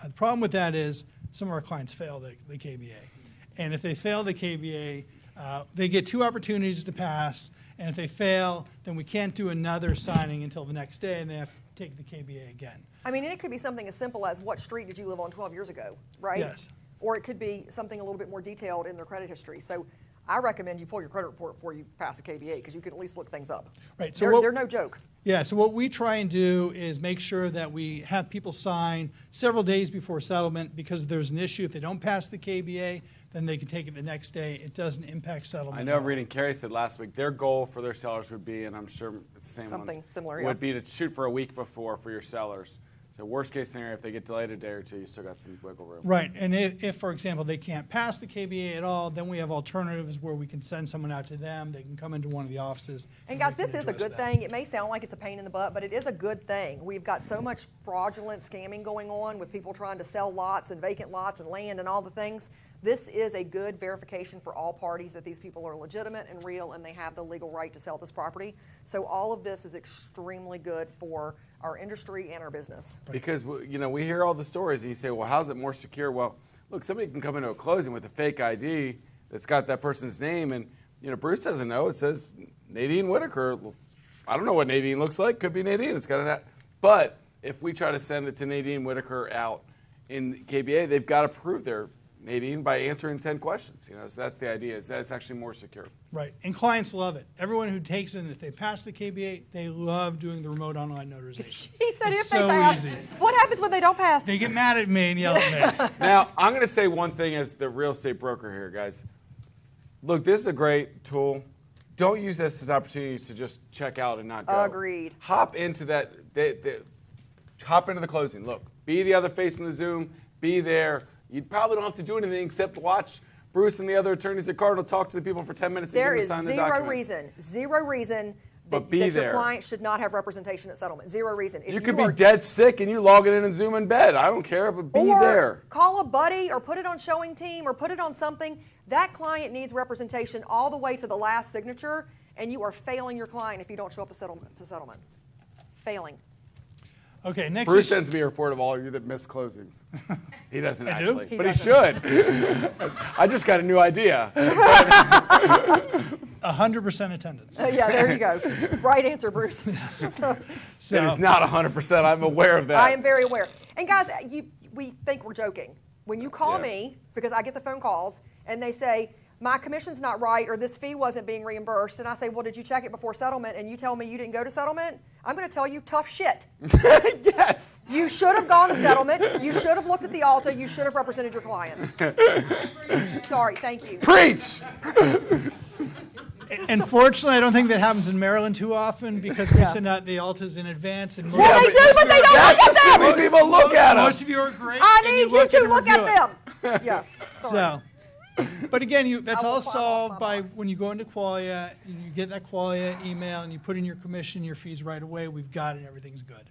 The problem with that is some of our clients fail the KBA. And if they fail the KBA, they get 2 opportunities to pass, and if they fail, then we can't do another signing until the next day, and they have to take the KBA again. I mean, and it could be something as simple as what street did you live on 12 years ago, right? Yes. Or it could be something a little bit more detailed in their credit history. So I recommend you pull your credit report before you pass a KBA because you can at least look things up. Right. So they're no joke. Yeah, so what we try and do is make sure that we have people sign several days before settlement, because if there's an issue, if they don't pass the KBA, then they can take it the next day. It doesn't impact settlement. I know reading Carrie said last week, their goal for their sellers would be, and I'm sure it's the same Something one, similar, would be to shoot for a week before for your sellers. So worst case scenario, if they get delayed a day or 2, you still got some wiggle room. Right, and if, for example, they can't pass the KBA at all, then we have alternatives where we can send someone out to them. They can come into one of the offices. And guys, we this can is a address good that. thing. It may sound like it's a pain in the butt, but it is a good thing. We've got so much fraudulent scamming going on with people trying to sell lots and vacant lots and land and all the things. This is a good verification for all parties that these people are legitimate and real and they have the legal right to sell this property. So all of this is extremely good for our industry and our business. Because we hear all the stories and you say, well, how's it more secure? Well, look, somebody can come into a closing with a fake ID that's got that person's name, and Bruce doesn't know. It says Nadine Whitaker. I don't know what Nadine looks like. Could be Nadine. It's got an. But if we try to send it to Nadine Whitaker out in KBA, they've got to prove they're Nadine by answering 10 questions. So that's the idea, is that it's actually more secure. Right, and clients love it. Everyone who takes it, if they pass the KBA, they love doing the remote online notarization. He said it's if they so pass. easy. What happens when they don't pass? They get mad at me and yell at me. Now, I'm going to say one thing as the real estate broker here, guys. Look, this is a great tool. Don't use this as an opportunity to just check out and not go. Agreed. Hop into that. Hop into the closing. Look, be the other face in the Zoom. Be there. You probably don't have to do anything except watch Bruce and the other attorneys at Cardinal talk to the people for 10 minutes and There get them is to sign the documents. zero reason But that be your there. client should not have representation at settlement. Zero reason. If You could are- be dead sick and you log it in and Zoom in bed. I don't care, but be or there. call a buddy or put it on Showing Team or put it on something. That client needs representation all the way to the last signature, and you are failing your client if you don't show up to settlement. Failing. Okay, next Bruce issue. sends me a report of all of you that miss closings. He doesn't I do? actually, but he should. I just got a new idea. 100% attendance. Yeah, there you go. Right answer, Bruce. It is not 100%. I'm aware of that. I am very aware. And guys, we think we're joking. When you call Yeah. me, because I get the phone calls, and they say, my commission's not right, or this fee wasn't being reimbursed, and I say, well, did you check it before settlement? And you tell me you didn't go to settlement, I'm going to tell you tough shit. Yes. You should have gone to settlement. You should have looked at the ALTA. You should have represented your clients. Sorry, thank you. Preach. Unfortunately, I don't think that happens in Maryland too often because we Yes. send out the altas in advance. And Well, they do, but they don't That's look just at when them. people look at them. Most of you are great. I and need you look to and look review at it. them. Yes. Sorry. So, but again, that's I will all climb off solved my by box. when you go into Qualia, and you get that Qualia email, and you put in your commission, your fees right away. We've got it. Everything's good.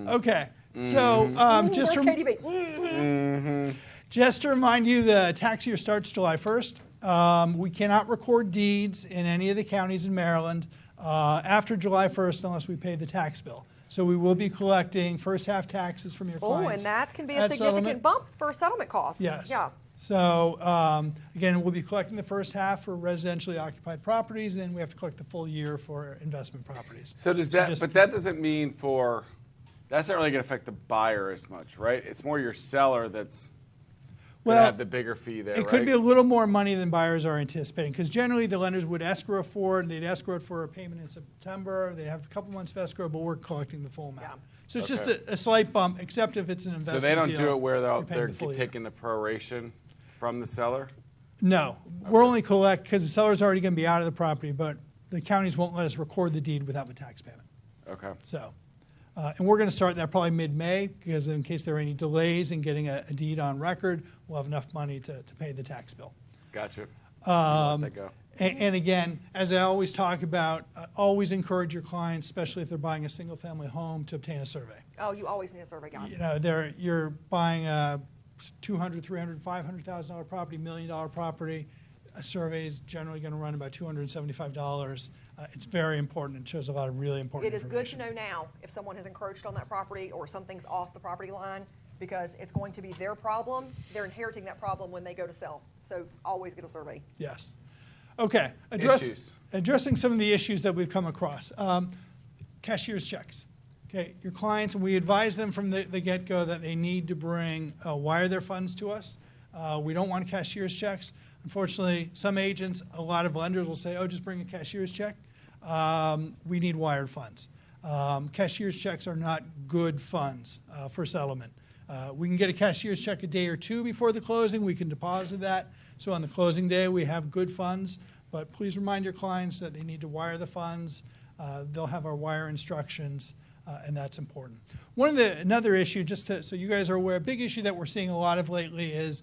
Okay. So Where's KDB? just to remind you, the tax year starts July 1st. We cannot record deeds in any of the counties in Maryland after July 1st unless we pay the tax bill. So we will be collecting first half taxes from your Oh, clients. and that can be a at significant settlement. bump for settlement costs. Yes. Yeah. So again, we'll be collecting the first half for residentially occupied properties, and then we have to collect the full year for investment properties. So does that? But that doesn't mean that's not really going to affect the buyer as much, right? It's more your seller that's going to have the bigger fee there. It could be a little more money than buyers are anticipating, because generally the lenders would escrow for it, and they'd escrow it for a payment in September. They'd have a couple months of escrow, but we're collecting the full amount. Yeah. So it's just a slight bump, except if it's an So investment they don't deal, do it where you're they're paying the full year. taking the proration from the seller. No, we're only collect because the seller's already going to be out of the property, but the counties won't let us record the deed without the tax payment. Okay. So, and we're going to start that probably mid-May, because in case there are any delays in getting a deed on record, we'll have enough money to pay the tax bill. Gotcha. Let that go. And again, as I always talk about, always encourage your clients, especially if they're buying a single-family home, to obtain a survey. Oh, you always need a survey, guys. You know, you're buying a $200,000, $300,000, $500,000 property, $1 million property. A survey is generally going to run about $275. It's very important. It shows a lot of really important It is good to information. know now if someone has encroached on that property or something's off the property line, because it's going to be their problem. They're inheriting that problem when they go to sell. So always get a survey. Yes. Okay. Issues. Addressing some of the issues that we've come across. Cashier's checks. Okay, your clients, and we advise them from the get-go that they need to wire their funds to us. We don't want cashier's checks. Unfortunately, some agents, a lot of lenders will say, oh, just bring a cashier's check. We need wired funds. Cashier's checks are not good funds for settlement. We can get a cashier's check a day or two before the closing. We can deposit that. So on the closing day, we have good funds. But please remind your clients that they need to wire the funds. They'll have our wire instructions. And that's important. Another issue, so you guys are aware, a big issue that we're seeing a lot of lately is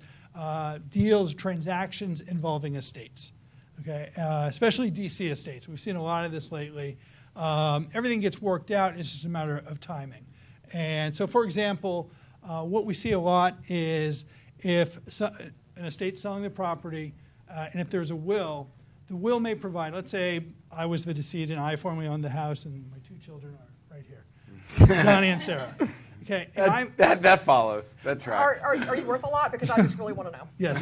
transactions involving estates, okay? Especially DC estates. We've seen a lot of this lately. Everything gets worked out. It's just a matter of timing. And so, for example, what we see a lot is if an estate's selling the property, and if there's a will, the will may provide, let's say I was the decedent and I formerly owned the house and my two children are right here. Donnie and Sarah. Okay. And that follows. That tracks. Are you worth a lot? Because I just really want to know. Yes.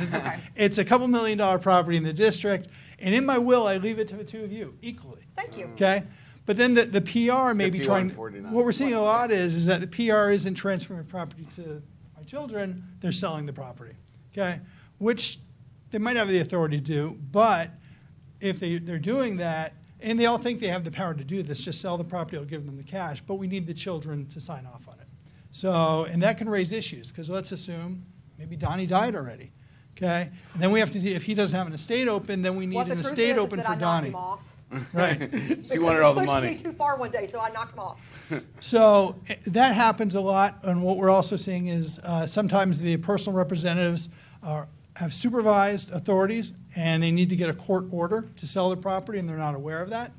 It's a couple $1 million property in the district. And in my will, I leave it to the two of you equally. Thank you. Okay. But then the PR may be trying. 51-49. What we're seeing a lot is that the PR isn't transferring the property to my children. They're selling the property. Okay. Which they might have the authority to do. But if they're doing that, and they all think they have the power to do this, just sell the property, I'll give them the cash, but we need the children to sign off on it. So, and that can raise issues, because let's assume maybe Donnie died already, okay? And then we have to, if he doesn't have an estate open, then we need an estate open for Donnie. Him off. Right. She wanted all the money. He pushed me too far one day, so I knocked him off. So that happens a lot, and what we're also seeing is sometimes the personal representatives have supervised authorities, and they need to get a court order to sell the property, and they're not aware of that.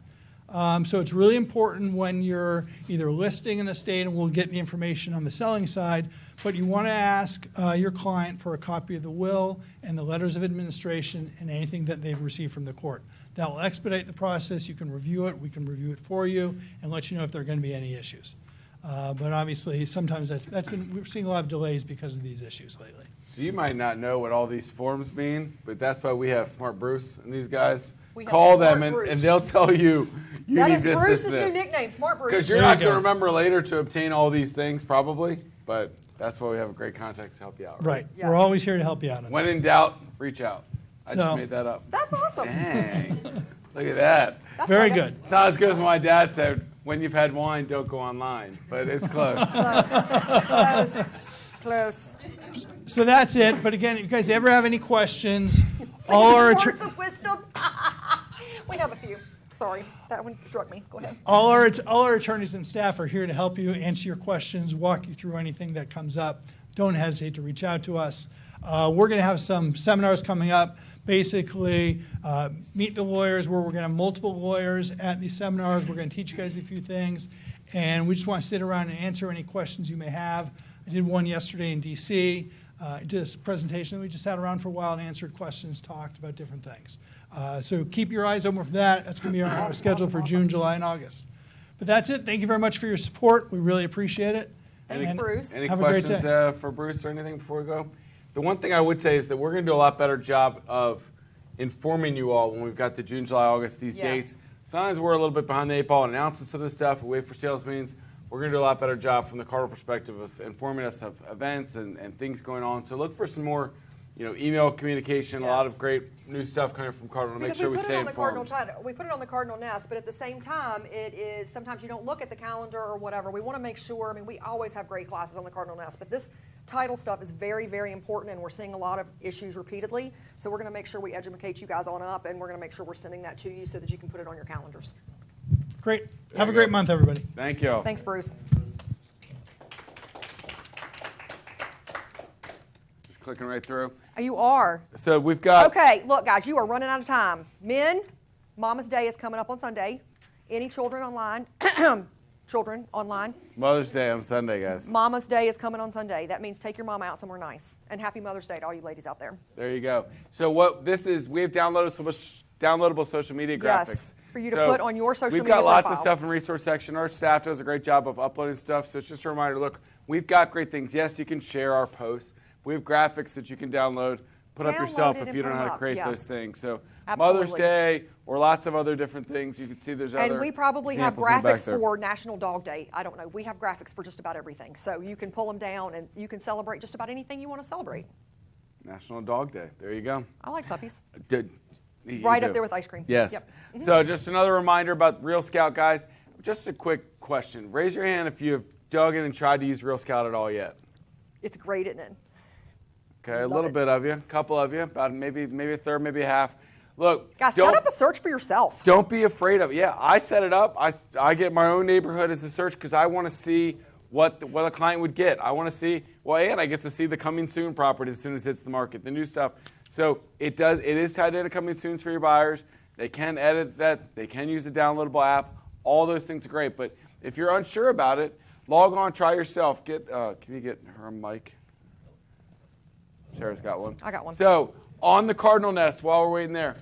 So it's really important when you're either listing an estate, and we'll get the information on the selling side, but you want to ask your client for a copy of the will and the letters of administration and anything that they've received from the court. That will expedite the process. You can review it. We can review it for you and let you know if there are going to be any issues. But obviously, sometimes we're seeing a lot of delays because of these issues lately. So you might not know what all these forms mean, but that's why we have Smart Bruce and these guys. We have Call Smart them Bruce. and they'll tell you That need is this, Bruce's this. new nickname, Smart Bruce. Because you're There not you going to go. remember later to obtain all these things, probably, but that's why we have a great contact to help you out. Right. Yes. We're always here to help you out on When that. in doubt, reach out. I So- just made that up. That's awesome. Dang. Look at that. That's Very like good. It's not as good as my dad said, when you've had wine, don't go online. But it's close. Close. So that's it. But again, if you guys ever have any questions, all our Words of wisdom. We have a few. Sorry, that one struck me. Go ahead. all our attorneys and staff are here to help you answer your questions, walk you through anything that comes up. Don't hesitate to reach out to us. We're going to have some seminars coming up. Basically, meet the lawyers, where we're going to have multiple lawyers at these seminars. We're going to teach you guys a few things, and we just want to sit around and answer any questions you may have. I did one yesterday in DC. I did a presentation. We just sat around for a while and answered questions, talked about different things. So keep your eyes open for that. That's going to be our schedule for June, July, and August. But that's it. Thank you very much for your support. We really appreciate it. Thanks, And Bruce. Any Have a great questions day. for Bruce or anything before we go? The one thing I would say is that we're going to do a lot better job of informing you all when we've got the June, July, August, these Yes. dates. Sometimes we're a little bit behind the eight ball on announcements of this stuff. We wait for sales meetings. We're going to do a lot better job from the Cardinal perspective of informing us of events and things going on. So look for some more, email communication, a lot Yes. of great new stuff coming from Cardinal to make Because sure we put it stay on the Cardinal informed. Chat. We put it on the Cardinal Nest, but at the same time, it is sometimes you don't look at the calendar or whatever. We want to make sure. We always have great classes on the Cardinal Nest, but this title stuff is very, very important, and we're seeing a lot of issues repeatedly. So we're going to make sure we educate you guys on up, and we're going to make sure we're sending that to you so that you can put it on your calendars. Great. Have a great month, everybody. Thank you. Thanks, Bruce. Just clicking right through. You are. So we've got. Okay, look, guys, you are running out of time. Men, Mama's Day is coming up on Sunday. Any children online? Children online. Mother's Day on Sunday, guys. Mama's Day is coming on Sunday. That means take your mama out somewhere nice. And happy Mother's Day to all you ladies out there. There you go. So what this is, we have downloaded some downloadable social media graphics. Yes, for you to put on your social media We've got lots of profile. stuff in the resource section. Our staff does a great job of uploading stuff, so it's just a reminder, look, we've got great things. Yes, you can share our posts. We have graphics that you can download, put up yourself if you don't know how to create those things. So Mother's Day or lots of other different things. You can see there's other And we probably have examples in the back graphics there. for National Dog Day. I don't know. We have graphics for just about everything. So you can pull them down and you can celebrate just about anything you want to celebrate. National Dog Day. There you go. I like puppies. You Right do. up there with ice cream. Yes. Yep. So just another reminder about Real Scout, guys. Just a quick question. Raise your hand if you have dug in and tried to use Real Scout at all yet. It's great, isn't it? Okay, a little bit of you, a couple of you, about maybe a third, maybe a half. Look, Guys, set up a search for yourself. Don't be afraid of it. Yeah, I set it up. I get my own neighborhood as a search because I want to see what a client would get. I want to see, and I get to see the coming soon property as soon as it hits the market, the new stuff. So it is tied into coming soons for your buyers. They can edit that. They can use a downloadable app. All those things are great. But if you're unsure about it, log on, try yourself. Can you get her a mic? Sarah's got one. I got one. So on the Cardinal Nest, while we're waiting there,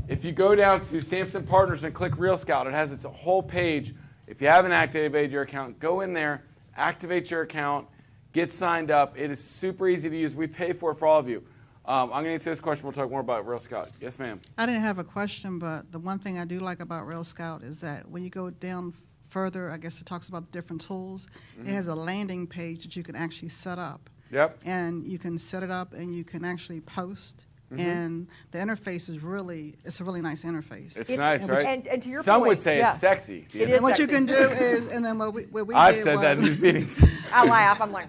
if you go down to Samson Partners and click Real Scout, it has its whole page. If you haven't activated your account, go in there, activate your account, get signed up. It is super easy to use. We pay for it for all of you. I'm going to answer this question. We'll talk more about Real Scout. Yes, ma'am. I didn't have a question, but the one thing I do like about Real Scout is that when you go down further, I guess it talks about different tools. It has a landing page that you can actually set up. Yep. And you can set it up and you can actually post. And the interface is it's a really nice interface. It's nice, right? And to your Some point, would say it's sexy. It is and what you sexy. can do is, and then what we I've did said was, that in these meetings. I laugh. I'm like,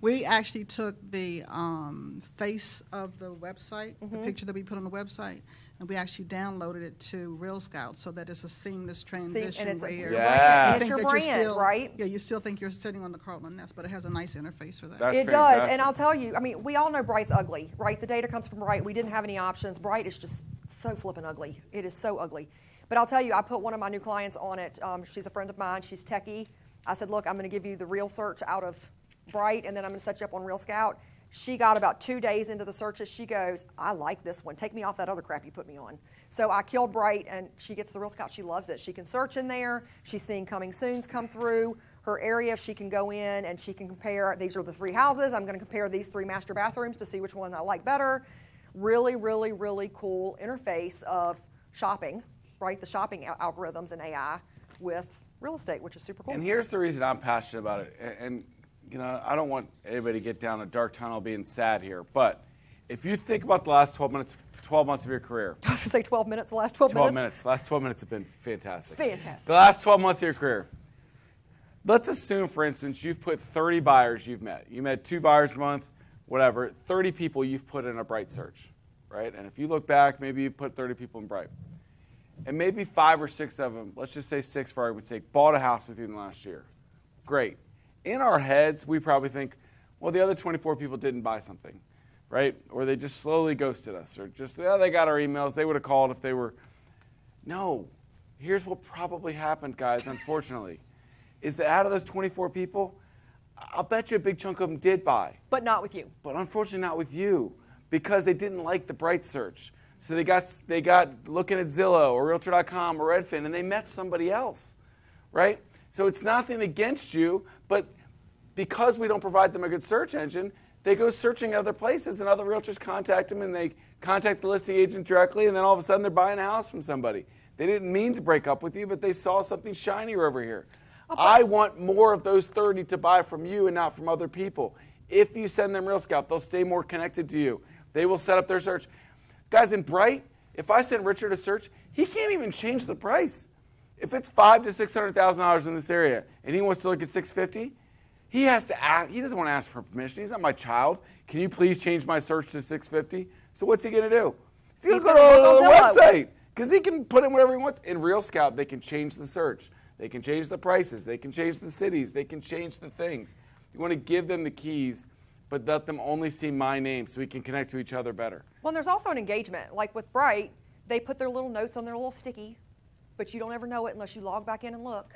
we actually took the face of the website, the picture that we put on the website, and we actually downloaded it to Real Scout so that it's a seamless transition and it's where your Yeah. brand. you It's your think that you're brand, still, right? Yeah, you still think you're sitting on the Cardinal Nest, but it has a nice interface for that. That's It does, fantastic. and I'll tell you, I mean, we all know Bright's ugly, right? The data comes from Bright. We didn't have any options. Bright is just so flippin' ugly. It is so ugly. But I'll tell you, I put one of my new clients on it. She's a friend of mine. She's techie. I said, look, I'm going to give you the real search out of Bright, and then I'm going to set you up on Real Scout. She got about 2 days into the searches. She goes, I like this one. Take me off that other crap you put me on. So I killed Bright, and she gets the Real Scout. She loves it. She can search in there. She's seeing coming soons come through. Her area, she can go in and she can compare, these are the 3 houses. I'm going to compare these 3 master bathrooms to see which one I like better. Really, really, really cool interface of shopping, right? The shopping algorithms and AI with real estate, which is super cool. And here's the reason I'm passionate about it. And you know, I don't want anybody to get down a dark tunnel being sad here, but if you think about the last 12 months of your career. I was going to say 12 minutes, the last 12 minutes. The last 12 minutes have been fantastic. Fantastic. The last 12 months of your career. Let's assume, for instance, you've put 30 buyers you've met. You met 2 buyers a month, whatever, 30 people you've put in a Bright search, right? And if you look back, maybe you put 30 people in Bright. And maybe 5 or 6 of them, let's just say 6 for argument's sake, bought a house with you in the last year. Great. In our heads, we probably think, well, the other 24 people didn't buy something, right? Or they just slowly ghosted us, or just, they got our emails. They would have called if they were. No. Here's what probably happened, guys, unfortunately, is that out of those 24 people, I'll bet you a big chunk of them did buy. But not with you. But unfortunately not with you, because they didn't like the Bright search. So they got looking at Zillow or Realtor.com or Redfin, and they met somebody else, right? So it's nothing against you, but because we don't provide them a good search engine, they go searching other places, and other realtors contact them, and they contact the listing agent directly, and then all of a sudden they're buying a house from somebody. They didn't mean to break up with you, but they saw something shinier over here. Okay. I want more of those 30 to buy from you and not from other people. If you send them Real Scout, they'll stay more connected to you. They will set up their search. Guys, in Bright, if I send Richard a search, he can't even change the price. If it's $500,000 to $600,000 in this area and he wants to look at $650,000, he has to ask. He doesn't want to ask for permission. He's not my child. Can you please change my search to $650,000? So what's he going to do? He's going to go to the website because he can put in whatever he wants. In Real Scout, they can change the search. They can change the prices. They can change the cities. They can change the things. You want to give them the keys, but let them only see my name so we can connect to each other better. Well, and there's also an engagement. Like with Bright, they put their little notes on their little sticky, but you don't ever know it unless you log back in and look.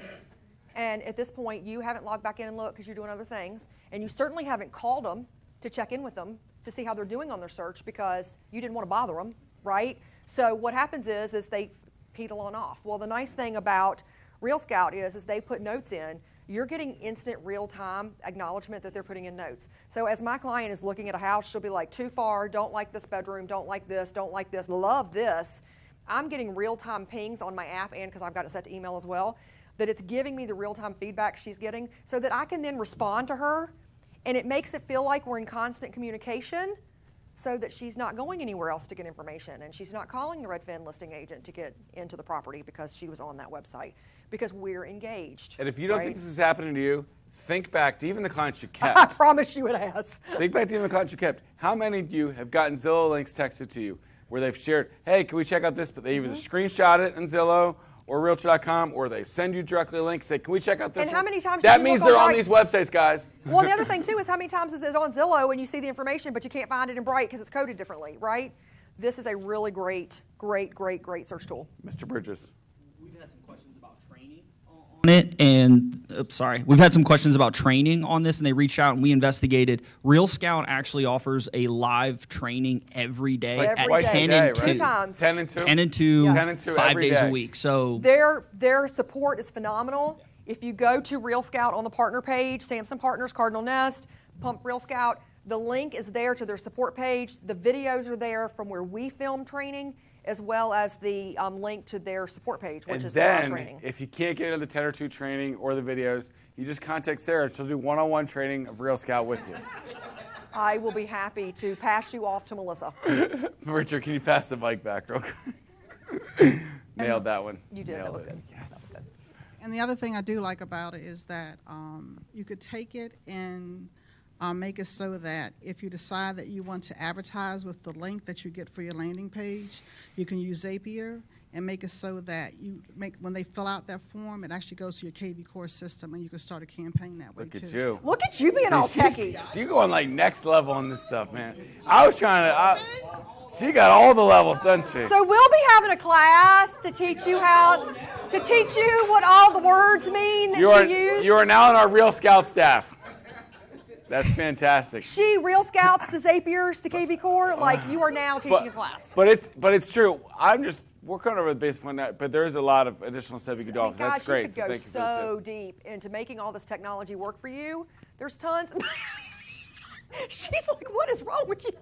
And at this point, you haven't logged back in and looked because you're doing other things, and you certainly haven't called them to check in with them to see how they're doing on their search because you didn't want to bother them, right? So what happens is they petal on off. Well, the nice thing about Real Scout is they put notes in. You're getting instant real-time acknowledgement that they're putting in notes. So as my client is looking at a house, she'll be like, too far, don't like this bedroom, don't like this, love this. I'm getting real-time pings on my app, and because I've got it set to email as well, that it's giving me the real-time feedback she's getting so that I can then respond to her, and it makes it feel like we're in constant communication so that she's not going anywhere else to get information, and she's not calling the Redfin listing agent to get into the property because she was on that website, because we're engaged. And if you don't right? think this is happening to you, think back to even the clients you kept. I promise you it has. Think back to even the clients you kept. How many of you have gotten Zillow links texted to you where they've shared, hey, can we check out this? But they either screenshot it in Zillow or Realtor.com, or they send you directly a link, say, can we check out this And one? how many times That did you means look they're on on Bright? these websites, guys. Well, the other thing, too, is how many times is it on Zillow and you see the information, but you can't find it in Bright because it's coded differently, right? This is a really great search tool. Mr. Bridges. We've had some questions about training on it, and we've had some questions about training on this, and they reached out and we investigated. Real Scout actually offers a live training every day Like at twice a 10 day, and right? 2. 2 times. 10 and 2? 10 and 2, Yes. 10 and 2 5 every days day. a week. So Their support is phenomenal. If you go to Real Scout on the partner page, Samson Partners, Cardinal Nest, Pump Real Scout, the link is there to their support page. The videos are there from where we film training, as well as the link to their support page, which And is their then, training. if you can't get into the 10 or 2 training or the videos, you just contact Sarah. She'll do one-on-one training of Real Scout with you. I will be happy to pass you off to Melissa. Richard, can you pass the mic back real quick? Nailed that one. You did. Nailed That was it. good. Yes. That was good. And the other thing I do like about it is that you could take it and make it so that if you decide that you want to advertise with the link that you get for your landing page, you can use Zapier and make it so that when they fill out that form, it actually goes to your KV Core system, and you can start a campaign that way Look too. at you. Look at you being all techie. She's going like next level on this stuff, man. I was trying to. She got all the levels, doesn't she? So we'll be having a class to teach you what all the words mean that she used. You are now on our Real Scout staff. That's fantastic. She Real Scouts the Zapiers to KV Core, like you are now teaching a class. But it's true. We're going over the basic one, but there's a lot of additional stuff you could do. I mean, That's gosh, great. you could go thank you for the so tip. deep into making all this technology work for you. There's tons. She's like, what is wrong with you?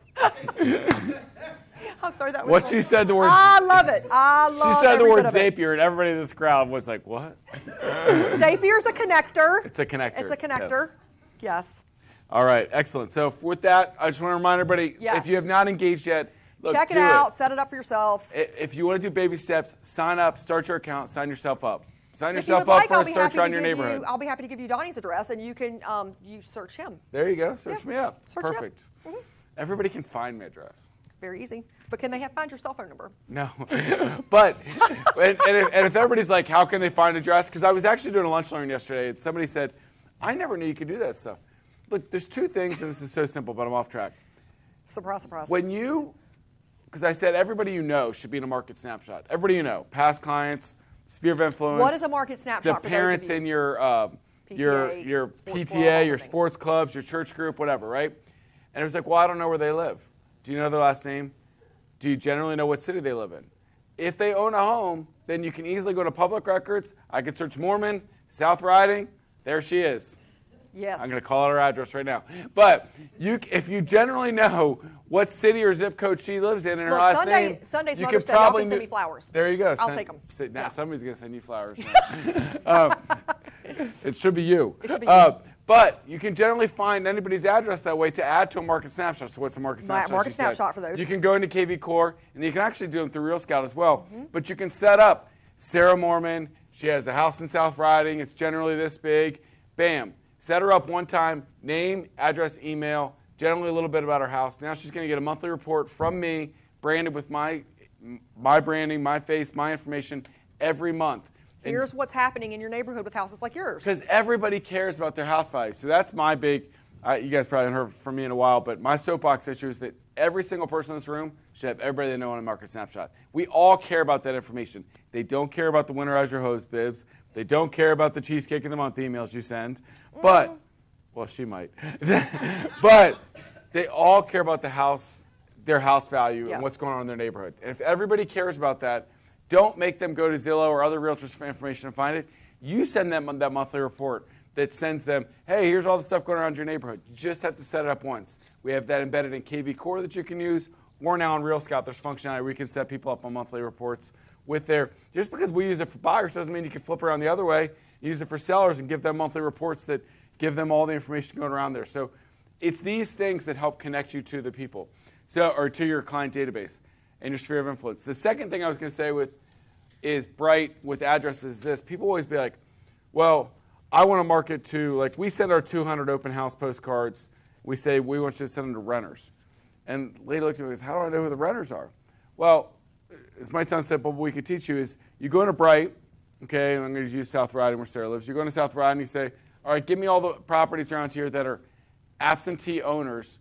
I'm sorry, that was What wrong. she said the word. I love it. I love She said the every word bit of it. Zapier, and everybody in this crowd was like, "What?" Zapier's a connector. It's a connector. It's a connector. Yes. All right, excellent. So with that, I just want to remind everybody: Yes. if you have not engaged yet, look, Check it do out. Set it up for yourself. If you want to do baby steps, sign up, start your account, sign yourself up. Sign If you yourself would up like, for I'll a be search happy on to your give neighborhood. you. I'll be happy to give you Donnie's address, and you can you search him. There you go. Search Yeah. me up. Search me up. Perfect. Mhm. Everybody can find my address. Very easy. But can they find your cell phone number? No, but and if everybody's like, how can they find address? Because I was actually doing a lunch learning yesterday, and somebody said, I never knew you could do that stuff. Look, there's 2 things, and this is so simple, but I'm off track. Surprise, surprise. Because I said everybody you know should be in a market snapshot. Everybody you know, past clients, sphere of influence. What is a market snapshot The for parents those of you? in your PTA, sports PTA, club, all your the sports clubs, your church group, whatever, right? And it was like, well, I don't know where they live. Do you know their last name? Do you generally know what city they live in? If they own a home, then you can easily go to public records. I could search Mormon, South Riding. There she is. Yes. I'm going to call out her address right now. But if you generally know what city or zip code she lives in and her Look, last name, Sunday's you Mother's could Day. Y'all probably can send me flowers. There you go. I'll take 'em. Now Yeah. somebody's going to send you flowers. It should be you. It should be you. But you can generally find anybody's address that way to add to a market snapshot. So what's a market snapshot? Market she said? snapshot for those. You can go into KV Core, and you can actually do them through Real Scout as well. But you can set up Sarah Mormon. She has a house in South Riding. It's generally this big. Bam. Set her up one time. Name, address, email. Generally a little bit about her house. Now she's going to get a monthly report from me, branded with my branding, my face, my information every month. Here's what's happening in your neighborhood with houses like yours. Because everybody cares about their house value. So that's my big, you guys probably haven't heard from me in a while, but my soapbox issue is that every single person in this room should have everybody they know on a market snapshot. We all care about that information. They don't care about the winterize your hose bibs. They don't care about the cheesecake of the month emails you send. But, well, she might. But they all care about the house their house value Yes. and what's going on in their neighborhood. And if everybody cares about that, don't make them go to Zillow or other realtors for information and find it. You send them that monthly report that sends them, hey, here's all the stuff going on in your neighborhood. You just have to set it up once. We have that embedded in KV Core that you can use, or now in Real Scout, there's functionality where you can set people up on monthly reports with their, just because we use it for buyers doesn't mean you can flip around the other way, use it for sellers and give them monthly reports that give them all the information going around there. So it's these things that help connect you to the people, or to your client database and your sphere of influence. The second thing I was going to say is Bright with addresses is this. People always be like, well, I want to market to, like, we send our 200 open house postcards. We say we want you to send them to renters. And the lady looks at me and goes, how do I know who the renters are? Well, this might sound simple, but what we could teach you is you go into Bright, okay, and I'm going to use South Riding where Sarah lives. You go into South Riding and you say, all right, give me all the properties around here that are absentee owners.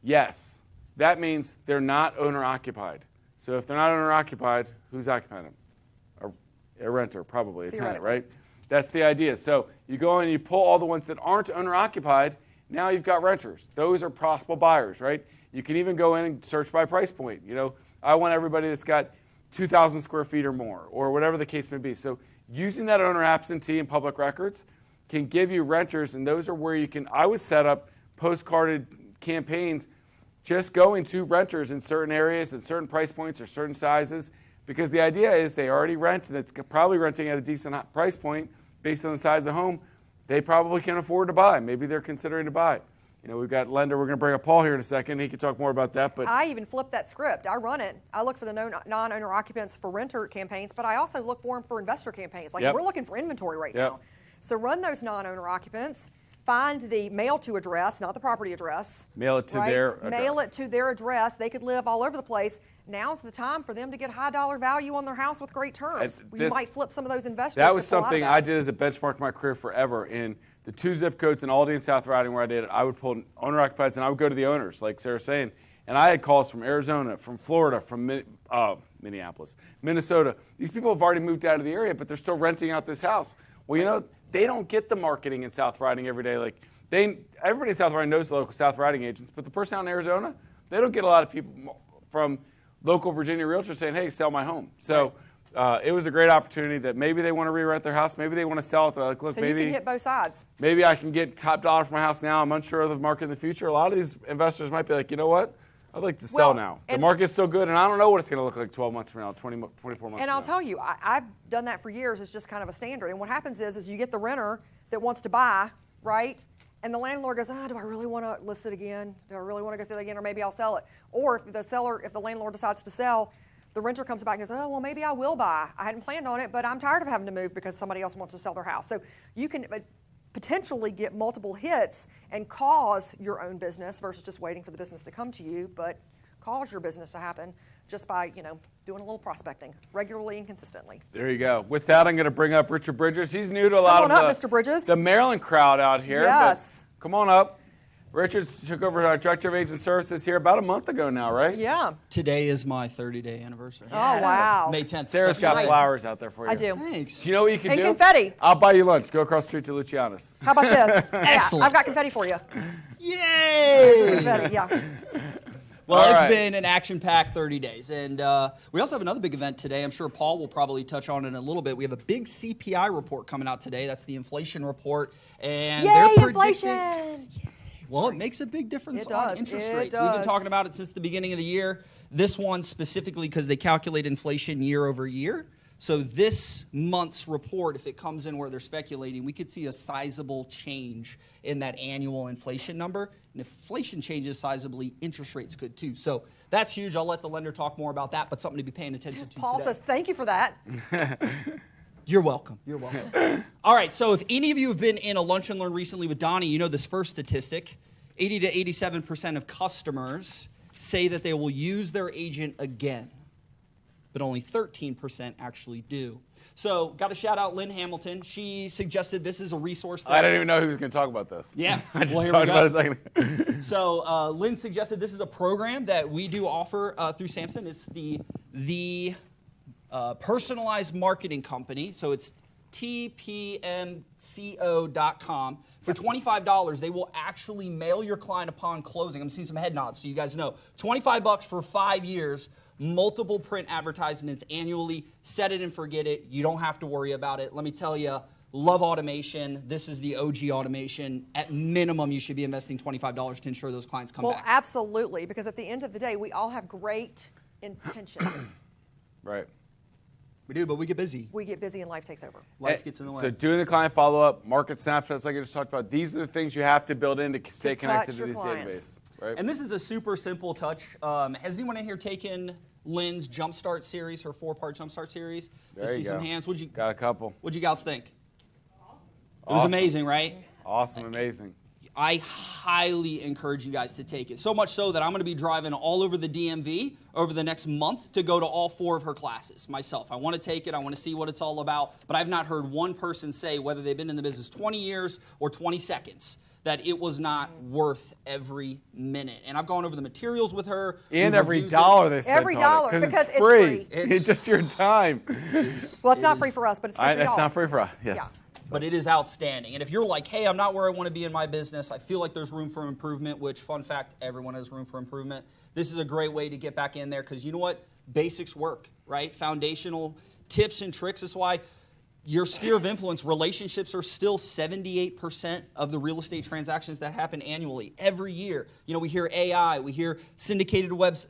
Yes. That means they're not owner-occupied. So if they're not owner-occupied, who's occupying them? A renter, probably, a tenant, right? That's the idea. So you go in and you pull all the ones that aren't owner-occupied. Now you've got renters. Those are possible buyers, right? You can even go in and search by price point. You know, I want everybody that's got 2,000 square feet or more, or whatever the case may be. So using that owner absentee and public records can give you renters, and those are where you can, I would set up postcarded campaigns just going to renters in certain areas at certain price points or certain sizes, because the idea is they already rent, and it's probably renting at a decent price point based on the size of the home. They probably can afford to buy. Maybe they're considering to buy. You know, we've got lender. We're going to bring up Paul here in a second. He can talk more about that. But I even flip that script. I run it. I look for the non-owner occupants for renter campaigns, but I also look for them for investor campaigns. Like we're looking for inventory right now. So run those non-owner occupants. Find the mail to address, not the property address. Mail it to their address. Mail it to their address. They could live all over the place. Now's the time for them to get high dollar value on their house with great terms. You might flip some of those investors. That was something I did as a benchmark in my career forever. In the 2 zip codes in Aldi and South Riding where I did it, I would pull owner occupieds and I would go to the owners, like Sarah's saying. And I had calls from Arizona, from Florida, from Minneapolis, Minnesota. These people have already moved out of the area, but they're still renting out this house. Well, you know, they don't get the marketing in South Riding every day. Like everybody in South Riding knows the local South Riding agents, but the person out in Arizona, they don't get a lot of people from local Virginia realtors saying, hey, sell my home. So it was a great opportunity that maybe they want to re-rent their house, maybe they want to sell it. They're like, look, so maybe you can hit both sides. Maybe I can get top dollar for my house now. I'm unsure of the market in the future. A lot of these investors might be like, you know what? I'd like to sell now. The market's still good, and I don't know what it's going to look like 12 months from now, 24 months from now. And I'll tell you, I've done that for years. It's just kind of a standard. And what happens is you get the renter that wants to buy, right? And the landlord goes, do I really want to list it again? Do I really want to go through it again? Or maybe I'll sell it. Or if the landlord decides to sell, the renter comes back and goes, oh, well, maybe I will buy. I hadn't planned on it, but I'm tired of having to move because somebody else wants to sell their house. So you can potentially get multiple hits and cause your own business versus just waiting for the business to come to you, but cause your business to happen just by, doing a little prospecting regularly and consistently. There you go. With that, I'm going to bring up Richard Bridges. He's new to a lot of Mr. Bridges. The Maryland crowd out here. Yes. Come on up. Richard took over our Director of Agent Services here about a month ago now, right? Yeah. Today is my 30-day anniversary. Oh, wow. May 10th. Sarah's got flowers out there for you. I do. Thanks. Do you know what you can do? And confetti. I'll buy you lunch. Go across the street to Luciana's. How about this? Excellent. Yeah, I've got confetti for you. Yay! Confetti, yeah. Well, it's been an action-packed 30 days. And we also have another big event today. I'm sure Paul will probably touch on it in a little bit. We have a big CPI report coming out today. That's the inflation report. And Yay, they're inflation! Well, it makes a big difference It on does. interest It rates. We've been does. talking about it since the beginning of the year. This one specifically because they calculate inflation year over year. So this month's report, if it comes in where they're speculating, we could see a sizable change in that annual inflation number. And if inflation changes sizably, interest rates could too. So that's huge. I'll let the lender talk more about that, but something to be paying attention to Paul today. says, thank you for that. You're welcome. You're welcome. All right, so if any of you have been in a lunch and learn recently with Donnie, you know this first statistic. 80 to 87% of customers say that they will use their agent again, but only 13% actually do. So got to shout out Lynn Hamilton. She suggested this is a resource. I didn't even know he was going to talk about this. Yeah. I just Well, here talked we about it go. a second ago. So Lynn suggested this is a program that we do offer through Samson. It's the personalized marketing company. So it's tpmco.com. For $25, they will actually mail your client upon closing. I'm seeing some head nods, so you guys know. $25 for 5 years, multiple print advertisements annually. Set it and forget it. You don't have to worry about it. Let me tell you, love automation. This is the OG automation. At minimum, you should be investing $25 to ensure those clients come Well, back. absolutely, because at the end of the day, we all have great intentions. Right. We do, but we get busy. We get busy and life takes over. Life gets in the way. So doing the client follow-up, market snapshots like I just talked about, these are the things you have to build in to stay connected touch to your these clients. databases. Right? And this is a super simple touch. Has anyone in here taken Lynn's Jumpstart series, her 4-part Jumpstart series? There I you see some go. hands. Got a couple. What'd you guys think? It was Awesome. amazing, right? Awesome, amazing. I highly encourage you guys to take it. So much so that I'm going to be driving all over the DMV over the next month to go to all 4 of her classes myself. I want to take it. I want to see what it's all about. But I've not heard one person say, whether they've been in the business 20 years or 20 seconds, that it was not worth every minute. And I've gone over the materials with her. And We've every reviewed dollar it. they spent Every on dollar, it, because it's free. it's It's just your time. Well, it's not free for us, but it's free for That's y'all. not free for us. Yes. But it is outstanding. And if you're like, hey, I'm not where I want to be in my business, I feel like there's room for improvement, which, fun fact, everyone has room for improvement. This is a great way to get back in there because you know what? Basics work, right? Foundational tips and tricks. That's why your sphere of influence, relationships are still 78% of the real estate transactions that happen annually, every year. You know, we hear AI, we hear syndicated property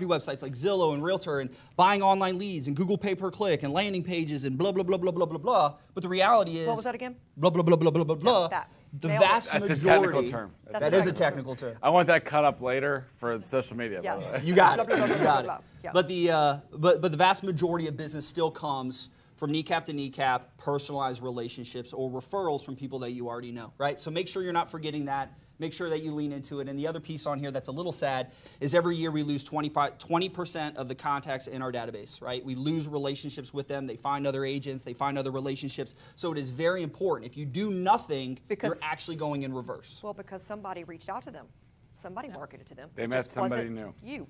websites like Zillow and Realtor and buying online leads and Google pay-per-click and landing pages and blah, blah, blah, blah, blah, blah, blah. But the reality is... What was that again? Blah, blah, blah, blah, blah, blah, blah. that. The Nailed it. vast That's majority... a technical term. That is a technical term. I want that cut up later for social media. Yes. By the way. You got it. Blah, blah, blah, You got blah, it. blah. But the vast majority of business still comes from kneecap to kneecap, personalized relationships or referrals from people that you already know, right? So make sure you're not forgetting that. Make sure that you lean into it. And the other piece on here that's a little sad is every year we lose 20% of the contacts in our database, right? We lose relationships with them. They find other agents. They find other relationships. So it is very important. If you do nothing, you're actually going in reverse. Well, because somebody reached out to them. Somebody marketed to them. They It met just somebody wasn't new. You,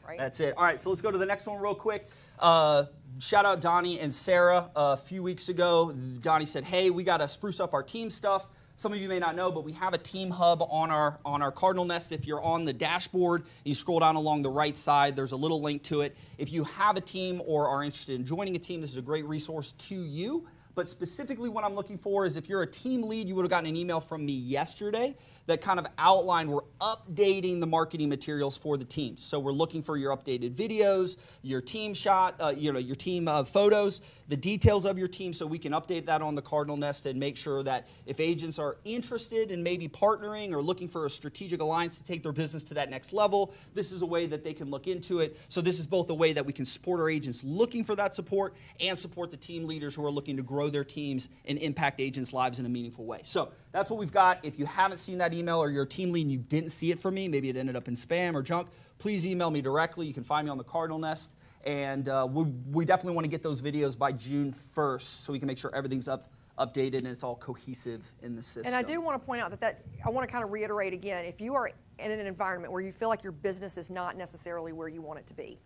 right? That's it. All right, so let's go to the next one real quick. Shout out Donnie and Sarah. A few weeks ago, Donnie said, hey, we got to spruce up our team stuff. Some of you may not know, but we have a team hub on our Cardinal Nest. If you're on the dashboard, you scroll down along the right side, there's a little link to it. If you have a team or are interested in joining a team, this is a great resource to you. But specifically what I'm looking for is if you're a team lead, you would have gotten an email from me yesterday that kind of outlined we're updating the marketing materials for the team. So we're looking for your updated videos, your team shot, your team photos, the details of your team so we can update that on the Cardinal Nest and make sure that if agents are interested in maybe partnering or looking for a strategic alliance to take their business to that next level, this is a way that they can look into it. So this is both a way that we can support our agents looking for that support and support the team leaders who are looking to grow their teams and impact agents' lives in a meaningful way. So that's what we've got. If you haven't seen that email or you're a team lead and you didn't see it from me, maybe it ended up in spam or junk, please email me directly. You can find me on the Cardinal Nest. And we definitely want to get those videos by June 1st so we can make sure everything's updated and it's all cohesive in the system. And I do want to point out that I want to kind of reiterate again, if you are in an environment where you feel like your business is not necessarily where you want it to be,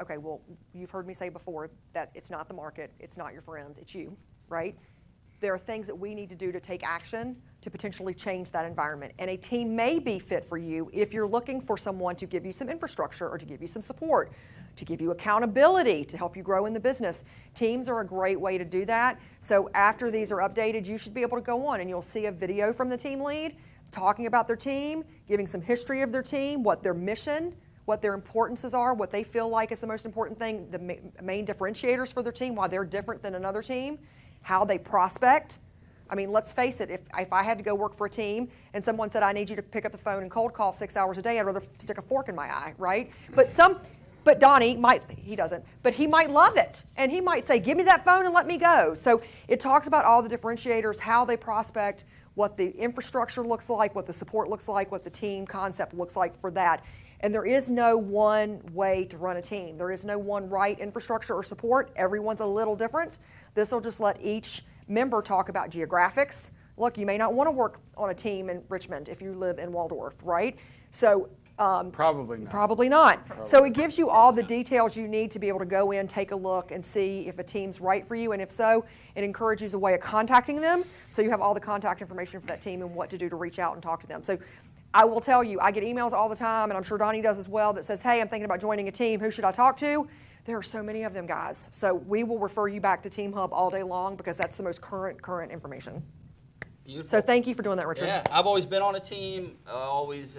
okay, well, you've heard me say before that it's not the market, it's not your friends, it's you, right? There are things that we need to do to take action to potentially change that environment. And a team may be fit for you if you're looking for someone to give you some infrastructure or to give you some support, to give you accountability, to help you grow in the business. Teams are a great way to do that. So after these are updated, you should be able to go on and you'll see a video from the team lead talking about their team, giving some history of their team, what their mission, what their importances are, what they feel like is the most important thing, the main differentiators for their team, why they're different than another team, how they prospect. I mean, let's face it, if I had to go work for a team and someone said, I need you to pick up the phone and cold call 6 hours a day, I'd rather stick a fork in my eye, right? But Donnie might, he doesn't, but he might love it. And he might say, give me that phone and let me go. So it talks about all the differentiators, how they prospect, what the infrastructure looks like, what the support looks like, what the team concept looks like for that. And there is no one way to run a team. There is no one right infrastructure or support. Everyone's a little different. This will just let each member talk about geographics. Look, you may not want to work on a team in Richmond if you live in Waldorf, right? So Probably not. Probably not. So it gives you all the details you need to be able to go in, take a look, and see if a team's right for you. And if so, it encourages a way of contacting them. So you have all the contact information for that team and what to do to reach out and talk to them. So I will tell you, I get emails all the time, and I'm sure Donnie does as well, that says, hey, I'm thinking about joining a team. Who should I talk to? There are so many of them, guys. So we will refer you back to Team Hub all day long because that's the most current information. Beautiful. So thank you for doing that, Richard. Yeah, I've always been on a team, always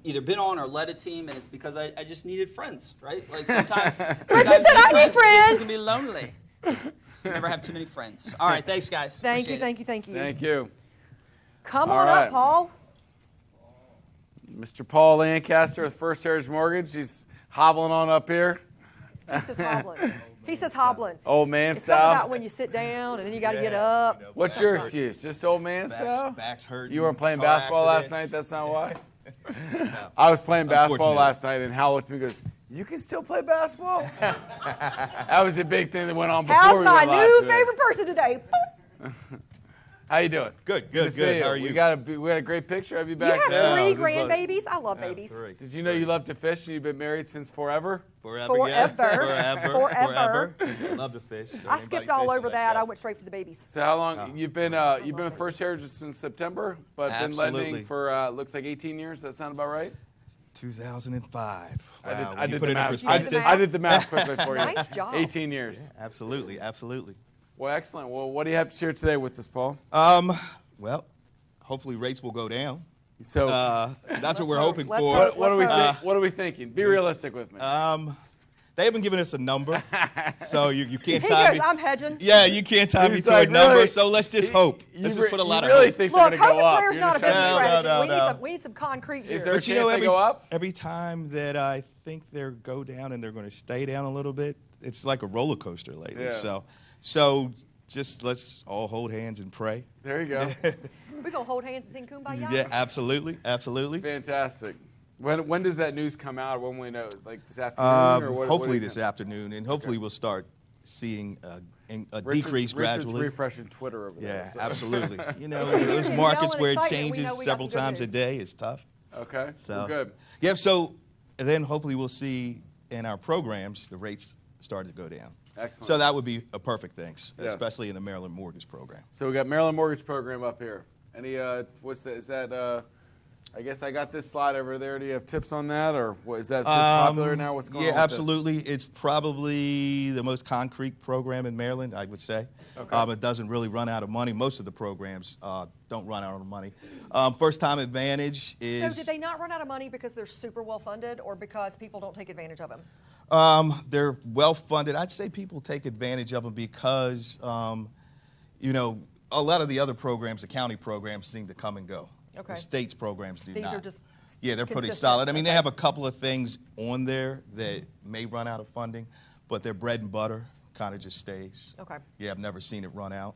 either been on or led a team, and it's because I just needed friends, right? Like sometimes Richard said I need friends. It can be lonely. You never have too many friends. All right, thanks, guys. Thank you. Thank you. Come All on right. up, Paul. Mr. Paul Lancaster with First Heritage Mortgage. He's hobbling on up here. He says hobbling. He says hobbling. Old man It's something about style. when you sit down and then you got to get up. What's your excuse? Just old man style? Backs hurt. You weren't playing car basketball last night? accidents. That's not why? I was playing basketball Unfortunately. last night, and Hal looked at me and goes, you can still play basketball? That was a big thing that went on before How's we my went live new today. favorite person today? Boop. How you doing? Good, Good good, to good. see How are you? We got a great picture of you back You there. have Yeah, three good luck. grandbabies. I love Yeah, babies. three. Did you know you love to fish and you've been married since forever? Forever, yeah. Forever. Forever. Love to fish. So I anybody skipped all fishing, over let's that. go. I went straight to the babies. So how long you've been with First Heritage since September, but been lending Absolutely. for looks like 18 years. That sound about right? 2005. Wow. I when you did put the it in math. perspective. I did the math quickly for you. Nice job. 18 years. Absolutely, absolutely. Well, excellent. Well, what do you have to share today with us, Paul? Well, hopefully rates will go down. So That's what we're hope. hoping Let's for. hope. what are Let's what are we thinking? Be realistic with me. They haven't given us a number, so you can't He tie goes, me. I'm hedging. Yeah, you can't tie me He's to like, a number, really? so let's just hope. Let's just put a lot you of really hope. think Look, they're going to hope go and up? prayer's You're not a just business trying to- strategy. no. We need some concrete here. Is there a But chance they go up? every time that I think they're go down and they're going to stay down a little bit, it's like a roller coaster lately. Yeah. So just let's all hold hands and pray. There you go. We're going to hold hands and sing Kumbaya. Yeah, absolutely, absolutely. Fantastic. When does that news come out? When will we know? Like this afternoon? Or what, Hopefully what this afternoon, and hopefully we'll start seeing a decrease Richard's gradually. refreshing Twitter over there. Yeah, so. absolutely. You know, You're those yelling markets where it excitement, we changes know we got several some good times a news. day is tough. Okay. So Well, good. Yeah, so and then hopefully we'll see in our programs the rates start to go down. Excellent. So that would be a perfect thing, Yes. especially in the Maryland Mortgage Program. So we got Maryland Mortgage Program up here. Any what's that? Is that I guess I got this slide over there. Do you have tips on that, or what, is that so popular now? What's going on? Yeah, with this? absolutely. It's probably the most concrete program in Maryland, I would say. Okay. It doesn't really run out of money. Most of the programs don't run out of money. First time advantage is. So did they not run out of money because they're super well funded or because people don't take advantage of them? They're well funded. I'd say people take advantage of them because, you know, a lot of the other programs, the county programs, seem to come and go. Okay. The state's programs do These not. are just Yeah, they're pretty consistent. solid. I mean, they Okay. have a couple of things on there that may run out of funding, but their bread and butter kind of just stays. Okay. Yeah, I've never seen it run out.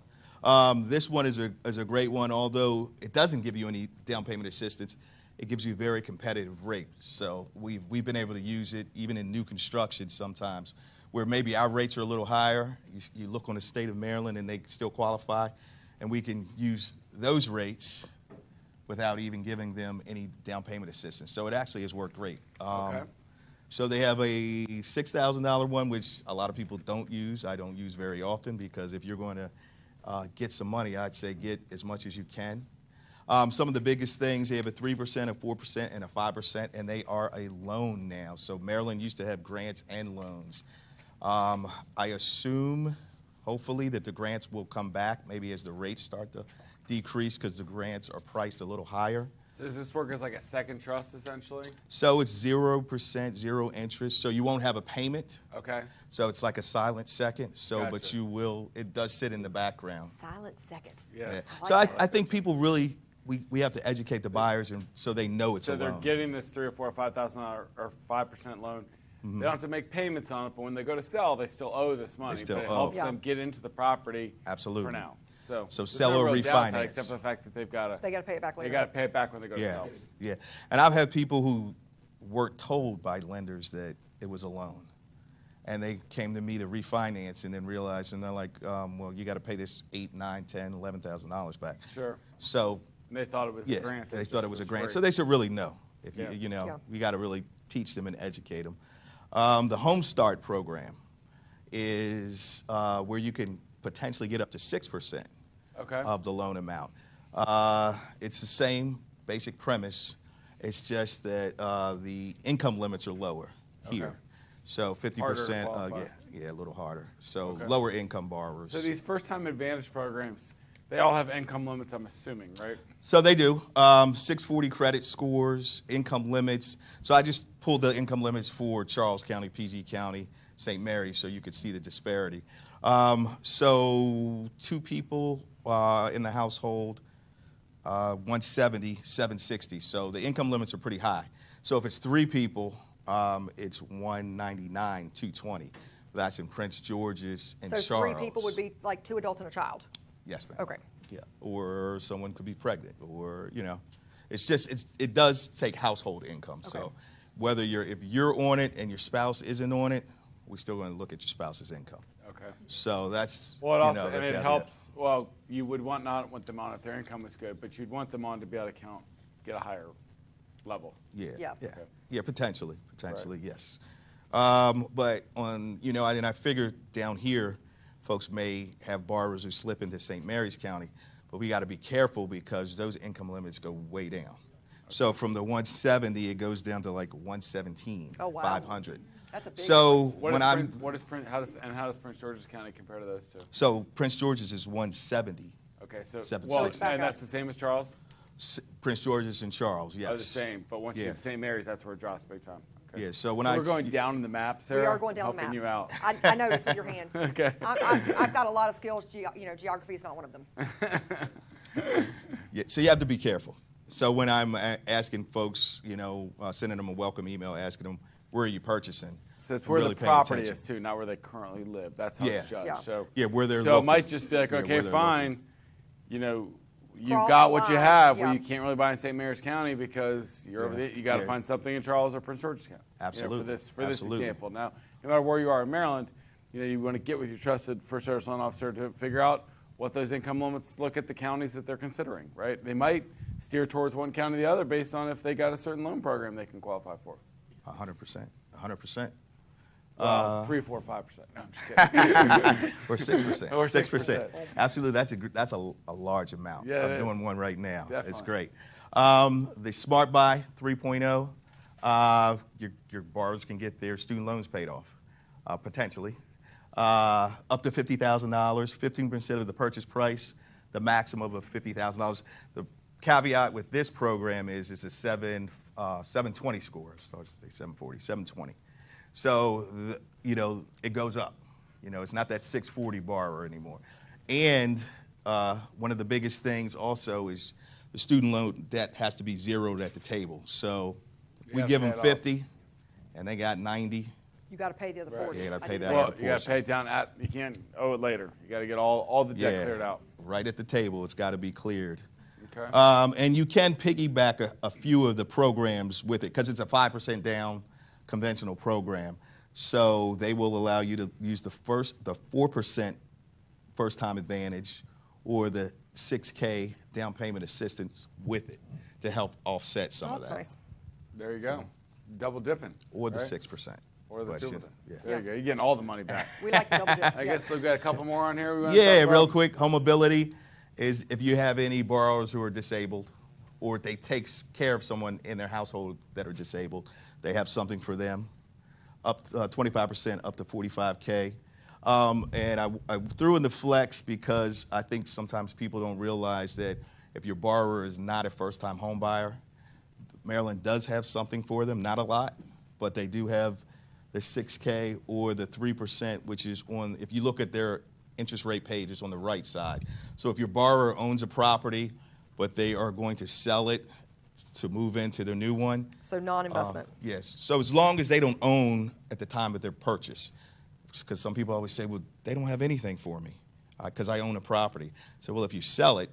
This one is a great one, although it doesn't give you any down payment assistance. It gives you very competitive rates. So we've been able to use it even in new construction sometimes, where maybe our rates are a little higher. You look on the state of Maryland and they still qualify, and we can use those rates without even giving them any down payment assistance. So it actually has worked great. Okay. So they have a $6,000 one, which a lot of people don't use. I don't use very often because if you're going to get some money, I'd say get as much as you can. Some of the biggest things, they have a 3%, a 4%, and a 5%, and they are a loan now. So Maryland used to have grants and loans. I assume, hopefully, that the grants will come back maybe as the rates start to decrease because the grants are priced a little higher. So does this work as like a second trust essentially? So it's 0%, zero interest. So you won't have a payment. Okay. So it's like a silent second. So, but Gotcha. you will, it does sit in the background. Silent second. Yes. Yeah. So I think people really, we have to educate the buyers and so they know it's So a they're loan. getting this $3,000 or $4,000 or 5% loan. Mm-hmm. They don't have to make payments on it, but when they go to sell, they still owe this money. still but it owe. helps Yeah. them get into the property Absolutely. for now. So there's sell no or real downside refinance. except for the fact that they've got They got to pay it back later. They got to pay it back when they go to Yeah, sell. yeah. And I've had people who were told by lenders that it was a loan. And they came to me to refinance and then realized, and they're like, well, you got to pay this $8,000, $9,000, $10,000, $11,000 back. Sure. So And they thought it was yeah, a grant. they just thought it was a grant. free. So they said, really, no. If Yeah. we got to really teach them and educate them. The Home Start program is where you can potentially get up to 6% of the loan amount. It's the same basic premise. It's just that the income limits are lower here. So 50%, a little harder. So lower income borrowers. So these first-time advantage programs, they all have income limits, I'm assuming, right? So they do. 640 credit scores, income limits. So I just pulled the income limits for Charles County, PG County, St. Mary's, so you could see the disparity. So 2 people in the household, 170, 760. So the income limits are pretty high. So if it's 3 people, it's 199, 220. That's in Prince George's and Charles. So 3 people would be like 2 adults and a child? Yes, ma'am. Okay. Yeah, or someone could be pregnant, or it does take household income. Okay. So whether if you're on it and your spouse isn't on it, we're still going to look at your spouse's income. Okay. So that's it helps. Well, you would not want them on if their income was good, but you'd want them on to be able to get a higher level. Yeah, potentially, yes. But on and I figured down here, folks may have borrowers who slip into St. Mary's County, but we got to be careful because those income limits go way down. Okay. So from the 170, it goes down to like 117, 500. That's a big so how does Prince George's County compare to those two? So Prince George's is 170. Okay, so 760. and that's the same as Charles? Prince George's and Charles, yes. Oh, the same, but once you get to St. Mary's, that's where it drops big time. Okay. Yeah, so we're going down in the map, Sarah. We are going down the map. Helping you out. I noticed with your hand. Okay. I've got a lot of skills. Geography is not one of them. Yeah, so you have to be careful. So when I'm asking folks, sending them a welcome email, asking them, where are you purchasing? So it's where really the property is, too, not where they currently live. That's how it's judged. Yeah. So, where they're So local. it might just be like, okay, fine, Cross you've got what you the line, have. yeah. Well, you can't really buy in St. Mary's County because you're over there. You got to find something in Charles or Prince George's County. Absolutely. For this example. Now, no matter where you are in Maryland, you want to get with your trusted first service loan officer to figure out what those income limits look at the counties that they're considering, right? They might steer towards one county or the other based on if they got a certain loan program they can qualify for. 100%. 100%. 3, 4, 5%. No, I'm just kidding. Or 6%. Or 6%. Absolutely, that's a large amount. Yeah, I'm doing one right now. Definitely. It's great. The Smart Buy 3.0, your borrowers can get their student loans paid off, potentially. Up to $50,000, 15% of the purchase price, the maximum of $50,000. The caveat with this program is it's a 720 score. So I say 740, 720. So, it goes up. It's not that 640 borrower anymore. And one of the biggest things also is the student loan debt has to be zeroed at the table. So we give them 50 and they got 90. You got to pay the other 40. Yeah, you got to pay that. Well, you got to pay it down you can't owe it later. You got to get all the debt cleared out. Right at the table, it's got to be cleared. Okay. And you can piggyback a few of the programs with it because it's a 5% down conventional program. So they will allow you to use the 4% first time advantage or the 6K down payment assistance with it to help offset some of that. Nice. There you go. Double dipping. Or the 6%. Or the 2%. Yeah. There you go. You're getting all the money back. We like the double dip. I guess we've got a couple more on here. Real quick. Home mobility is if you have any borrowers who are disabled or they take care of someone in their household that are disabled, they have something for them. Up 25% up to 45K. And I threw in the flex because I think sometimes people don't realize that if your borrower is not a first-time home buyer, Maryland does have something for them, not a lot, but they do have the 6K or the 3%, which is on, if you look at their interest rate page, it's on the right side. So if your borrower owns a property, but they are going to sell it to move into their new one. So non-investment. Yes. So as long as they don't own at the time of their purchase, because some people always say, well, they don't have anything for me because I own a property. So, well, if you sell it,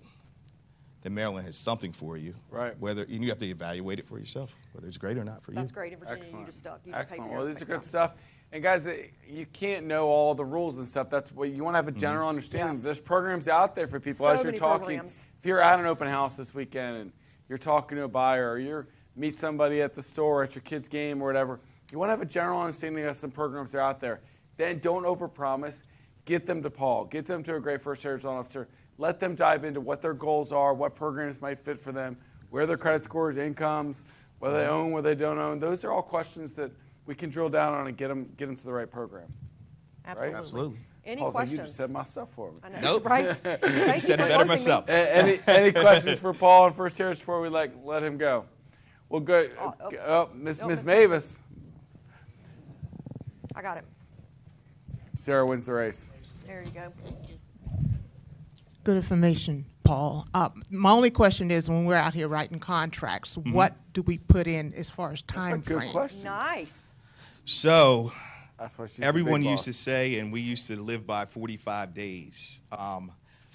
then Maryland has something for you. Right. And you have to evaluate it for yourself, whether it's great or not for you. That's great. In Virginia, Excellent. you just stuck. Excellent. Well, these are good stuff. And guys, you can't know all the rules and stuff. That's what you want to have a general understanding. Yes. There's programs out there for people So as you're many talking. programs. If you're at an open house this weekend and you're talking to a buyer or you're meet somebody at the store, at your kid's game or whatever. You want to have a general understanding of some programs that are out there. Then don't overpromise. Get them to Paul. Get them to a great First Heritage Loan Officer. Let them dive into what their goals are, what programs might fit for them, where their credit scores, incomes, whether they own, whether they don't own. Those are all questions that we can drill down on and get them to the right program. Absolutely. Right? Absolutely. Any Paul's like, questions? you just said my stuff for me. I know. Nope. Right? Thank you Said for it better closing me. myself. Any questions for Paul on First Heritage before we let him go? Well, good. Miss Mavis. I got it. Sarah wins the race. There you go. Good information, Paul. My only question is, when we're out here writing contracts, what do we put in as far as time That's a good frame? question. Nice. So That's why she's everyone the big used to boss. say, and we used to live by 45 days.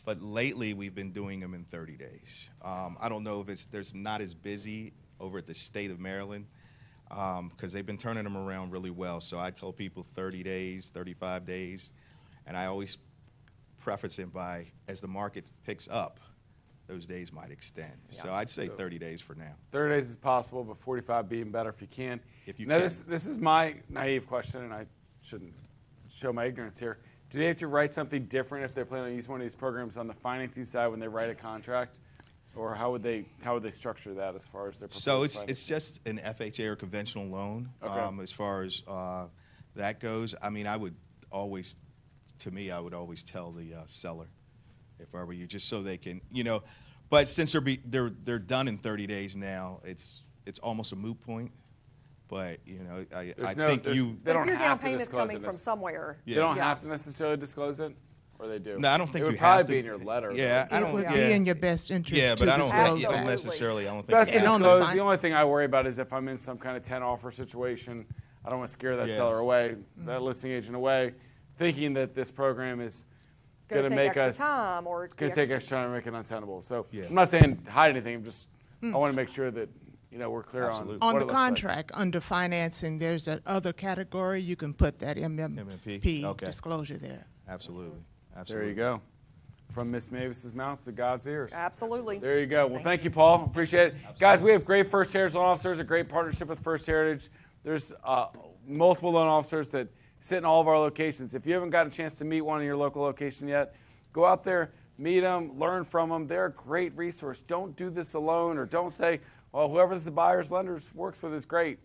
But lately, we've been doing them in 30 days. I don't know if there's not as busy over at the state of Maryland, because they've been turning them around really well. So I tell people 30 days, 35 days, and I always preface it by, as the market picks up, those days might extend. So I'd say 30 days for now. 30 days is possible, but 45 being better if you can. If you now, can. This is my naive question, and I shouldn't show my ignorance here. Do they have to write something different if they're planning on using one of these programs on the financing side when they write a contract? Or how would they structure that as far as their proposed So financing? it's just an FHA or conventional loan. Okay. As far as that goes, I mean, I would always tell the seller, if I were you, just so they can, But since they're done in 30 days now, it's almost a moot point. But They But don't if your down have to payment's disclose coming it. from somewhere. They don't have to necessarily disclose it, or they do. No, I don't think it would you probably have to. be in your letter. Yeah, I It don't. would yeah. be in your best interest Yeah, but to I don't disclose think that. necessarily. I don't It's think. best to And on the disclose. fin- The only thing I worry about is if I'm in some kind of 10 offer situation, I don't want to scare that Yeah. seller away, that listing agent away, thinking that this program is going to take make extra us time or going to take extra time to make it untenable. So Yeah. I'm not saying hide anything. I'm just I want to make sure that we're clear Absolutely. on On what the it looks like. contract, under financing, there's that other category. You can put that MMP Okay. disclosure there. Absolutely. There Absolutely. you go. From Miss Mavis's mouth to God's ears. Absolutely. There you go. Well, thank you, Paul. Appreciate it. Guys, we have great First Heritage loan officers, a great partnership with First Heritage. There's multiple loan officers that sit in all of our locations. If you haven't got a chance to meet one in your local location yet, go out there, meet them, learn from them. They're a great resource. Don't do this alone, or don't say, well, whoever the buyers, lenders works with is great.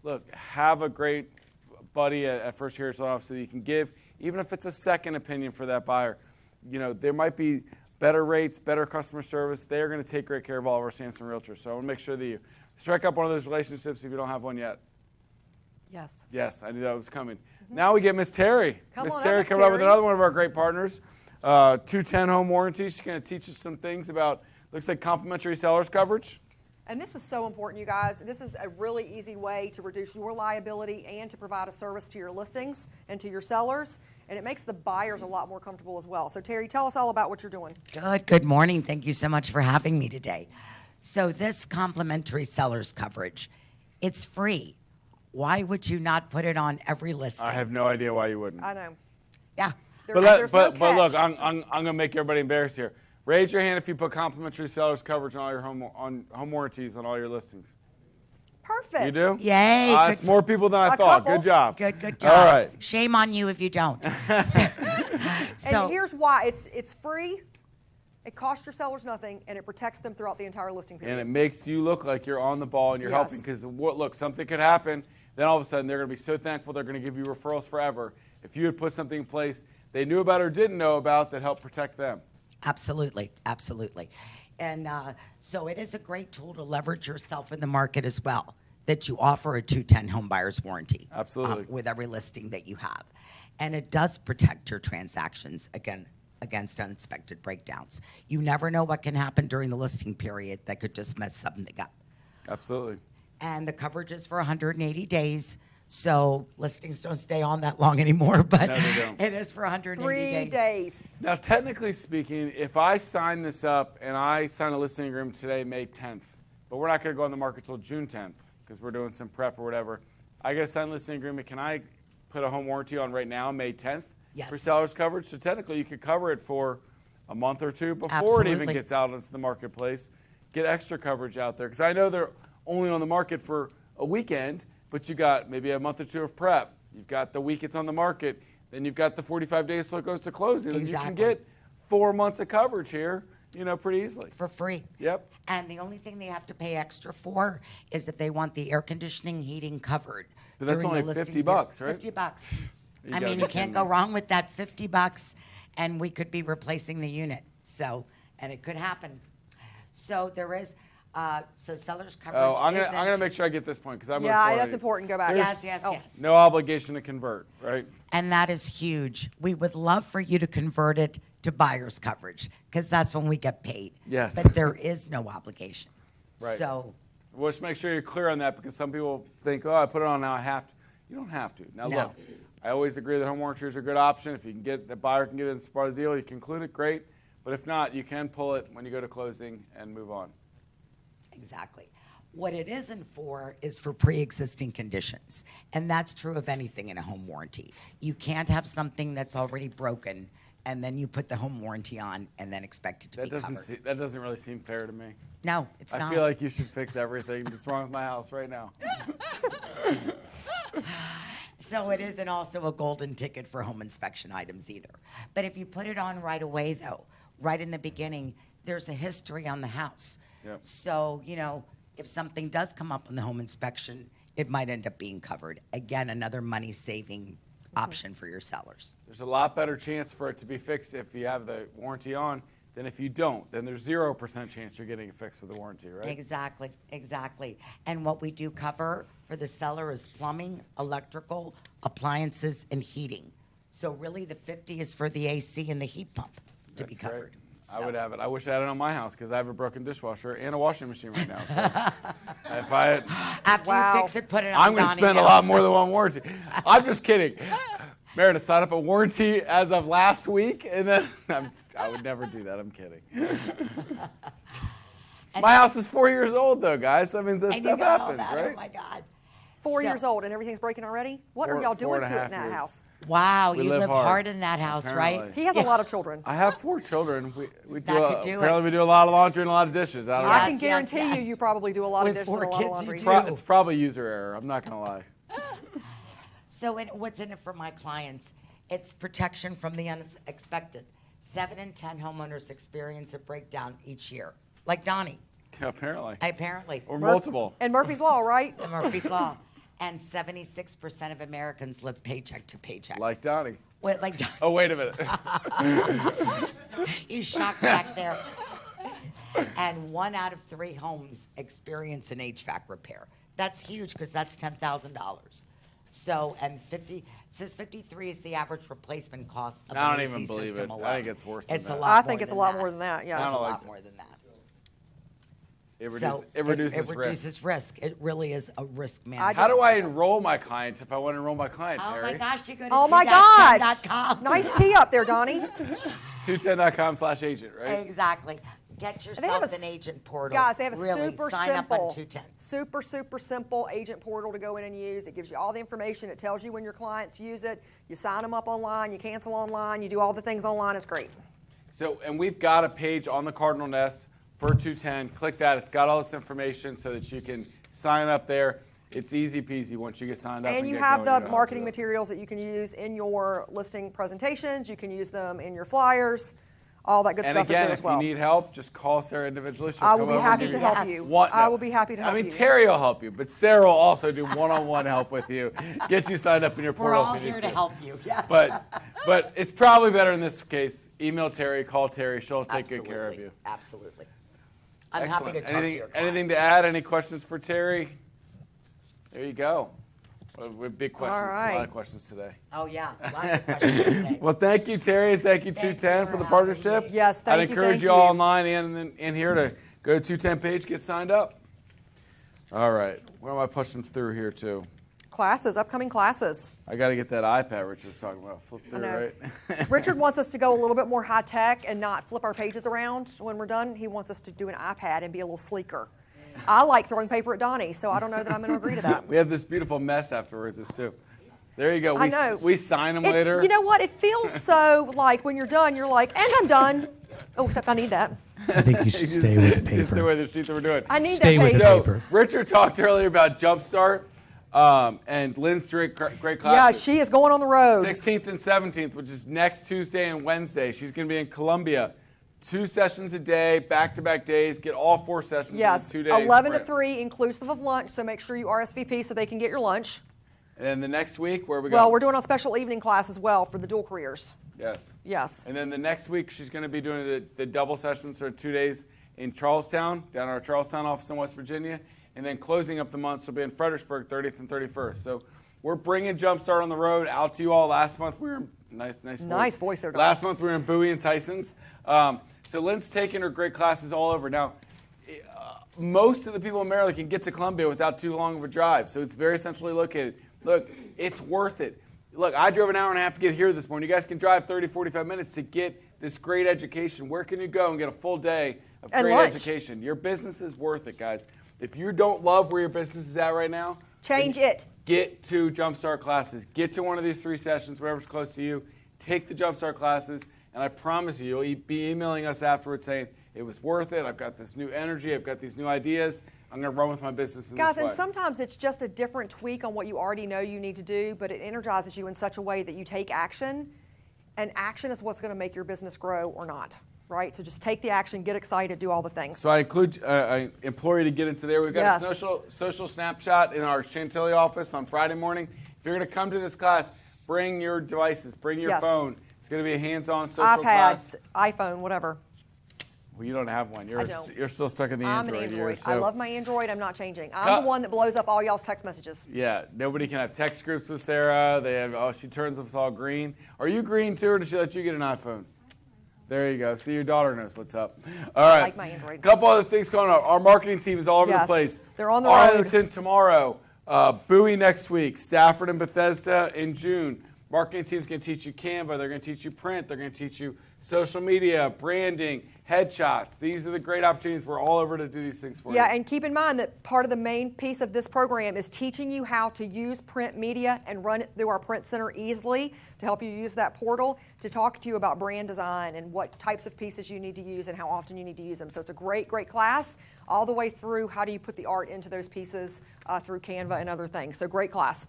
Look, have a great buddy at First Heritage Loan Officer that you can give, even if it's a second opinion for that buyer. There might be better rates, better customer service. They're going to take great care of all of our Samson realtors. So I want to make sure that you strike up one of those relationships if you don't have one yet. Yes. Yes, I knew that was coming. Now we get Miss Terry. Come Miss on up, Terry Miss coming up with Terry. another one of our great partners, 210 home warranty. She's going to teach us some things about, looks like complimentary seller's coverage. And this is so important, you guys. This is a really easy way to reduce your liability and to provide a service to your listings and to your sellers. And it makes the buyers a lot more comfortable as well. So Terry, tell us all about what you're doing. Good morning. Thank you so much for having me today. So this complimentary seller's coverage, it's free. Why would you not put it on every listing? I have no idea why you wouldn't. I know. Yeah. There's no But look, catch. I'm going to make everybody embarrassed here. Raise your hand if you put complimentary seller's coverage on all your home warranties on all your listings. Perfect. You do? Yay. It's more people than I A thought. couple. Good job. Good job. All right. Shame on you if you don't. And here's why. It's free. It costs your sellers nothing, and it protects them throughout the entire listing period. And it makes you look like you're on the ball and you're Yes. helping, because look, something could happen. Then all of a sudden they're going to be so thankful they're going to give you referrals forever. If you had put something in place they knew about or didn't know about that helped protect them. Absolutely. And so it is a great tool to leverage yourself in the market as well, that you offer a 210 home buyer's warranty. Absolutely. With every listing that you have. And it does protect your transactions against unexpected breakdowns. You never know what can happen during the listing period that could just mess something up. Absolutely. And the coverage is for 180 days. So listings don't stay on that long anymore, but No, they don't. it is for 180 3 days. Now, technically speaking, if I sign this up and I sign a listing agreement today, May 10th, but we're not going to go on the market till June 10th because we're doing some prep or whatever, I get a signed listing agreement. Can I put a home warranty on right now, May 10th, Yes. for seller's coverage? So technically, you could cover it for a month or two before it even Absolutely. gets out into the marketplace. Get extra coverage out there, because I know they're only on the market for a weekend, but you got maybe a month or two of prep. You've got the week it's on the market. Then you've got the 45 days till it goes to closing. Exactly. And you can get 4 months of coverage here, pretty easily. For free. Yep. And the only thing they have to pay extra for is if they want the air conditioning, heating covered. But that's during the only listing $50, right? $50. You I gotta mean, be you kidding can't go me. wrong with that $50, and we could be replacing the unit. So, and it could happen. So there is, so seller's coverage. Oh, I'm isn't- gonna make sure I get this point because I'm Yeah, gonna that's important. Go back. Yes, yes, yes. No obligation to convert, right? And that is huge. We would love for you to convert it to buyer's coverage because that's when we get paid. Yes. But there is no obligation. Right. So, Well, just make sure you're clear on that because some people think, oh, I put it on now, I have to. You don't have to. Now, No. look, I always agree that home warranties are a good option. If you can get the buyer can get it as part of the deal, you can include it, great. But if not, you can pull it when you go to closing and move on. exactly. What it isn't for is for pre-existing conditions. And that's true of anything in a home warranty. You can't have something that's already broken and then you put the home warranty on and then expect it to be covered. That doesn't really seem fair to me. No, it's not. I feel like you should fix everything that's wrong with my house right now. So it isn't also a golden ticket for home inspection items either. But if you put it on right away, though, right in the beginning, there's a history on the house. Yep. So, if something does come up on the home inspection, it might end up being covered. Again, another money-saving option for your sellers. There's a lot better chance for it to be fixed if you have the warranty on than if you don't. Then there's 0% chance you're getting it fixed with the warranty, right? Exactly, exactly. And what we do cover for the seller is plumbing, electrical, appliances, and heating. So really, the 50 is for the AC and the heat pump to be That's great. covered. I would have it. I wish I had it on my house because I have a broken dishwasher and a washing machine right now. So if I had, After Wow. you fix it, put it on I'm going to Donnie spend a Hill. lot more than one warranty. I'm just kidding. Meredith signed up a warranty as of last week, and then I would never do that. I'm kidding. My house is 4 years old, though, guys. I mean, this And you stuff got all happens, that. right? Oh my God. 4 So- years old and everything's breaking already? What are Four- y'all four doing and a to it half in that years. house? Wow, We you live live hard, hard in that house, apparently. right? He has a lot of children. I have 4 children. We do, That could do it. apparently we do a lot of laundry and a lot of dishes. I don't I know. can Yes, guarantee yes, you, yes. you probably do a lot With of dishes 4 and a lot of kids, you laundry. do. It's probably user error. I'm not going to lie. So what's in it for my clients? It's protection from the unexpected. 7 in 10 homeowners experience a breakdown each year. Like Donnie, Apparently. apparently. Or multiple. And Murphy's Law, right? The Murphy's Law. And 76% of Americans live paycheck to paycheck. Like Donnie. Wait, like Oh, wait a minute. he's shocked back there. And 1 out of 3 homes experience an HVAC repair. That's huge because that's $10,000. So, and 50, it says 53 is the average replacement cost of I an don't AC even believe system it. I alone. think it's worse than It's that. a lot I more think it's a than lot that. more than that, I yeah. It's don't a like lot it. more than that. It So reduces it risk. reduces risk. It really is a risk management. How do I enroll my clients if I want to enroll my client, Oh Terry? my gosh, you go to Oh my gosh. 210.com. Nice tee up there, Donnie. 210.com/agent, right? Exactly. Get And they have yourself a an agent portal. Guys, they have a really, super sign simple, up on 210. super simple agent portal to go in and use. It gives you all the information. It tells you when your clients use it. You sign them up online. You cancel online. You do all the things online. It's great. So, and we've got a page on the Cardinal Nest for 210. Click that. It's got all this information so that you can sign up there. It's easy peasy once you get signed up. And you get have going, the you know how to marketing do it. materials that you can use in your listing presentations. You can use them in your flyers. All that good And stuff is again, there as if well. you need help, just call Sarah individually. She'll I come will be over and happy give to you help you. one- I will be happy to help I mean, you. Terry will help you, but Sarah will also do one-on-one help with you, get you signed up in your We're portal all if you here need to help you. Yeah. But it's probably better in this case. Email Terry, call Terry. She'll take good care of you. Absolutely. I'm Excellent. happy to talk to your Anything to add? Any questions for Terry? There you go. Well, we have big questions. A right. lot of questions today. Oh, yeah. Lots of questions today. Well, thank you, Terry, and thank you, Thank 210, you for for the having partnership. me. Yes, thank I'd you, encourage thank you all you. online and here to go to 210 page, get signed up. All right. What am I pushing through here, too? Classes, upcoming classes. I got to get that iPad Richard was talking about. Flip through, know. right? Richard wants us to go a little bit more high tech and not flip our pages around when we're done. He wants us to do an iPad and be a little sleeker. I like throwing paper at Donnie, so I don't know that I'm going to agree to that. We have this beautiful mess afterwards, too. There you go. I know. We sign them later. You know what? It feels so like when you're done, you're like, and I'm done. Oh, except I need that. I think you should stay with the Just the paper. way the sheet that we're doing. I need Stay that with page. the So paper. Richard talked earlier about Jumpstart, and Lynn's great Yeah, classes. she is going on the road. 16th and 17th, which is next Tuesday and Wednesday. She's going to be in Columbia. 2 sessions a day, back-to-back days. Get all 4 sessions Yes, in 2 days. 11 to sprint. 3, inclusive of lunch. So make sure you RSVP so they can get your lunch. And then the next week, where are we Well, going? we're doing a special evening class as well for the dual careers. Yes. Yes. And then the next week, she's going to be doing the double sessions for 2 days in Charlestown, down at our Charlestown office in West Virginia. And then closing up the month, she'll be in Fredericksburg 30th and 31st. So we're bringing Jumpstart on the road out to you all. Last month, we were in nice voice there, Doc. Last month, we were in Bowie and Tyson's. So Lynn's taking her great classes all over. Now, most of the people in Maryland can get to Columbia without too long of a drive. So it's very centrally located. Look, it's worth it. Look, I drove an hour and a half to get here this morning. You guys can drive 30, 45 minutes to get this great education. Where can you go and get a full day of And great lunch. education? Your business is worth it, guys. If you don't love where your business is at right now, Change it. get to Jumpstart classes. Get to one of these 3 sessions, whatever's close to you. Take the Jumpstart classes, and I promise you, you'll be emailing us afterwards saying, it was worth it. I've got this new energy. I've got these new ideas. I'm going to run with my business in Guys, this way. and sometimes it's just a different tweak on what you already know you need to do, but it energizes you in such a way that you take action, and action is what's going to make your business grow or not, right? So just take the action, get excited, do all the things. So I implore you to get into there. We've got Yes. a social snapshot in our Chantilly office on Friday morning. If you're going to come to this class, bring your devices, bring your Yes. phone. It's going to be a hands-on social iPads, class. iPhone, whatever. Well, you don't have one. You're I don't. you're still stuck in the I'm an Android. Android. Year, so. I love my Android. I'm not changing. I'm the one that blows up all y'all's text messages. Yeah, nobody can have text groups with Sarah. They have, she turns us all green. Are you green too, or does she let you get an iPhone? There you go. See, your daughter knows what's up. All right. I like my Android. A couple other things going on. Our marketing team is all over the Yes, place. they're on the road. Arlington tomorrow. Bowie next week. Stafford and Bethesda in June. Marketing team's going to teach you Canva. They're going to teach you print. They're going to teach you social media, branding, headshots. These are the great opportunities. We're all over to do these things for you. Yeah, and keep in mind that part of the main piece of this program is teaching you how to use print media and run it through our print center easily to help you use that portal to talk to you about brand design and what types of pieces you need to use and how often you need to use them. So it's a great, great class all the way through how do you put the art into those pieces through Canva and other things. So great class.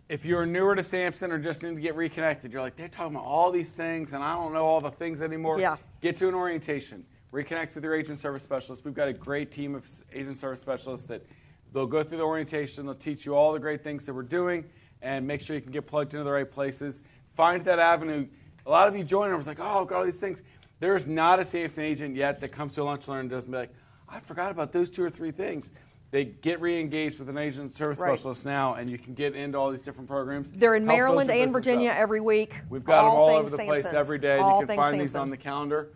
If you're newer to Samson or just need to get reconnected, you're like, they're talking about all these things and I don't know all the things anymore. Yeah. Get to an orientation. Reconnect with your agent service specialist. We've got a great team of agent service specialists that they'll go through the orientation. They'll teach you all the great things that we're doing and make sure you can get plugged into the right places. Find that avenue. A lot of you join and was like, oh, I've got all these things. There's not a Samson agent yet that comes to a lunch learn and doesn't be like, I forgot about those 2 or 3 things. They get re-engaged with an agent service Right. specialist now, and you can get into all these different programs. They're in Help build Maryland your and business Virginia up. every week. We've got them all over things the place Samsons. every day. All You can things find these Samson. on the calendar.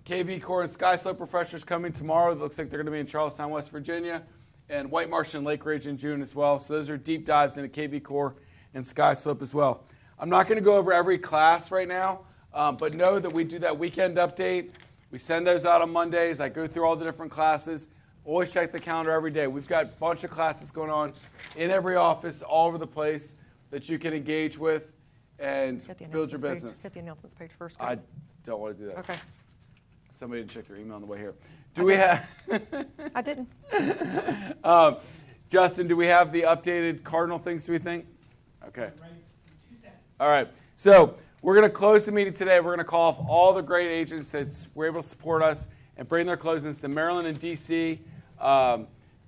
KV Core and Sky Slope refreshers coming tomorrow. It looks like they're going to be in Charlestown, West Virginia, and White Marsh and Lake Ridge in June as well. So those are deep dives into KV Core and Sky Slope as well. I'm not going to go over every class right now, but know that we do that weekend update. We send those out on Mondays. I go through all the different classes. Always check the calendar every day. We've got a bunch of classes going on in every office all over the place that you can engage with and Hit the build your announcements page. business. Hit the announcements page first. I don't want to do that. Okay. Somebody didn't check their email on the way here. Do we have, I didn't. Justin, do we have the updated Cardinal things, do we think? Okay. All right. So we're going to close the meeting today. We're going to call off all the great agents that were able to support us and bring their closings to Maryland and D.C.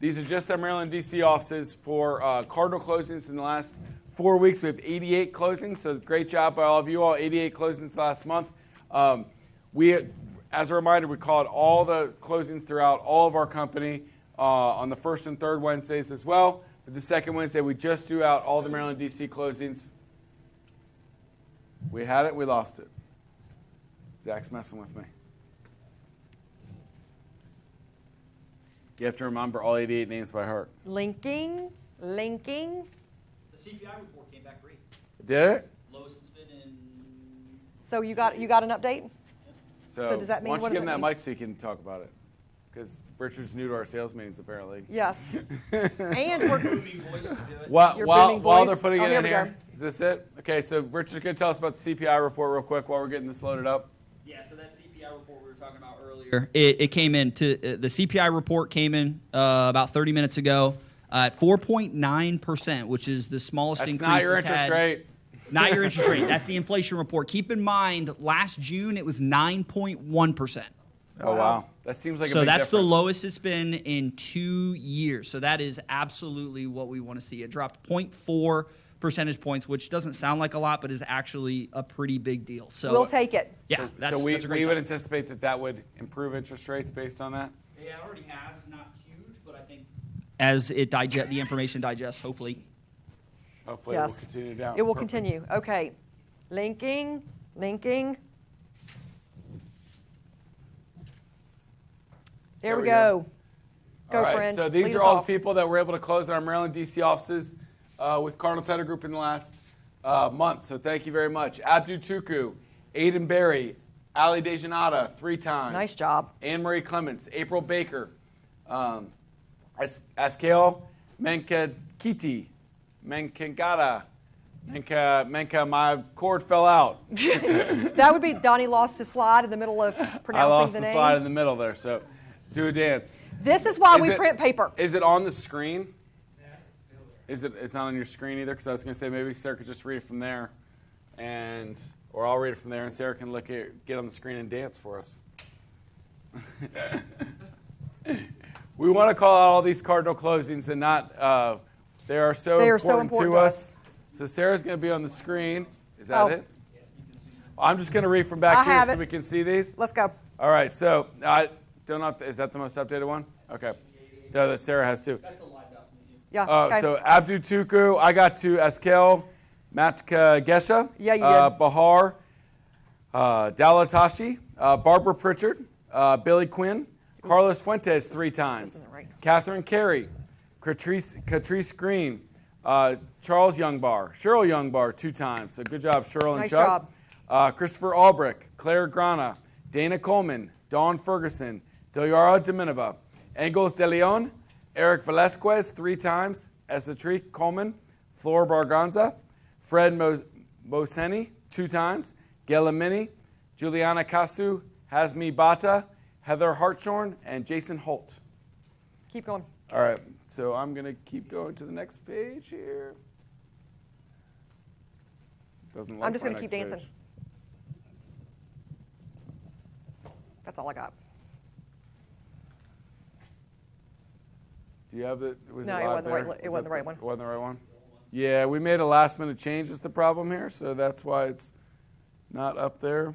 These are just our Maryland and D.C. offices for Cardinal closings in the last 4 weeks. We have 88 closings, so great job by all of you all. 88 closings last month. As a reminder, we called all the closings throughout all of our company on the first and third Wednesdays as well. But the second Wednesday, we just threw out all the Maryland D.C. closings. We had it, we lost it. Zach's messing with me. You have to remember all 88 names by heart. Linking. The CPI report came back great. Did it? Lowest it's been in. So you got an update? So does that mean, why don't what you does give him it that mean? mic so he can talk about it? Because Richard's new to our sales meetings, apparently. Yes. And we're Booming voice to do it. While Your they're booming putting voice. it Oh, in here we here, go. is this it? Okay, so Richard's going to tell us about the CPI report real quick while we're getting this loaded up. Yeah, so that CPI report we were talking about earlier. It came in to the CPI report came in about 30 minutes ago at 4.9%, which is the smallest That's increase. not your it's interest had. rate. Not your interest rate. That's the inflation report. Keep in mind, last June it was 9.1%. Oh wow, that seems like a So big that's the difference. lowest it's been in 2 years. So that is absolutely what we want to see. It dropped 0.4 percentage points, which doesn't sound like a lot, but is actually a pretty big deal. So We'll take it. Yeah, that's so we a great would sign. anticipate that would improve interest rates based on that. Yeah, it already has. Not huge, but I think as it the information digests, hopefully. Hopefully Yes. it will continue down. It will Perfect. continue. Okay. Linking. There we go. Go, All right, friend. so these Lead are us all off. the people that were able to close in our Maryland, D.C. offices with Cardinal Title Group in the last month. So thank you very much. Abdu Tuku, Aiden Berry, Ali Dejanata 3 times. Nice job. Anne-Marie Clements, April Baker, Askel Menkakiti, Menkangata, Menka, my cord fell out. That would be Donnie lost his slide in the middle of pronouncing I lost the the name. slide in the middle there, so do a dance. This is why Is we it- print paper. Is it on the screen? It's not on your screen either? Because I was going to say maybe Sarah could just read it from there, or I'll read it from there, and Sarah can get on the screen and dance for us. We want to call out all these cardinal closings and not. They are so important to us. So Sarah's going to be on the screen. Is that it? I'm just going to read from back I here have so it. we can see these. Let's go. All right, so I don't know is that the most updated one? Okay. No, that Sarah has too. Yeah. Okay. So Abdu Tuku, I got to Eskel, Matka Gesha, Yeah, you did. Bahar, Dalatashi, Barbara Pritchard, Billy Quinn, Carlos Fuentes 3 times, isn't right. Catherine Carey, Catrice Green, Charles Youngbar, Cheryl Youngbar 2 times. So good job, Cheryl and Nice Chuck. job. Christopher Albrecht, Claire Grana, Dana Coleman, Dawn Ferguson, Deliara Dominova, Engels de Leon, Eric Velasquez 3 times, Esatri Coleman, Flor Barganza, Fred Moseni 2 times, Gelamini, Juliana Kasu, Hazmi Bata, Heather Hartshorn, and Jason Holt. Keep going. All right, so I'm going to keep going to the next page here. Doesn't like I'm just my going to keep next dancing. page. That's all I got. Do you have the? Was No, it it live wasn't the right- there? it Was wasn't that the right one. It wasn't the right one. Yeah, we made a last minute change. Is the problem here? So that's why it's not up there.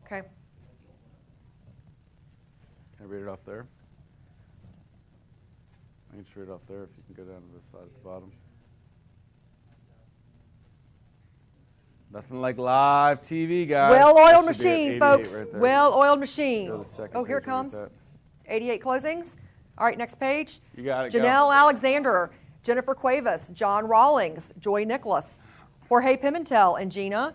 Okay. Can I read it off there? I can just read it off there if you can go down to the side at the bottom. Nothing like live TV, guys. Well-oiled That should be at machine, 88 folks. right there. Well-oiled Let's machine. go to the second Oh, here it page and read comes. that. 88 closings. All right, next page. You got it. Go. Janelle Alexander, Jennifer Cuevas, John Rawlings, Joy Nicholas, Jorge Pimentel and Gina,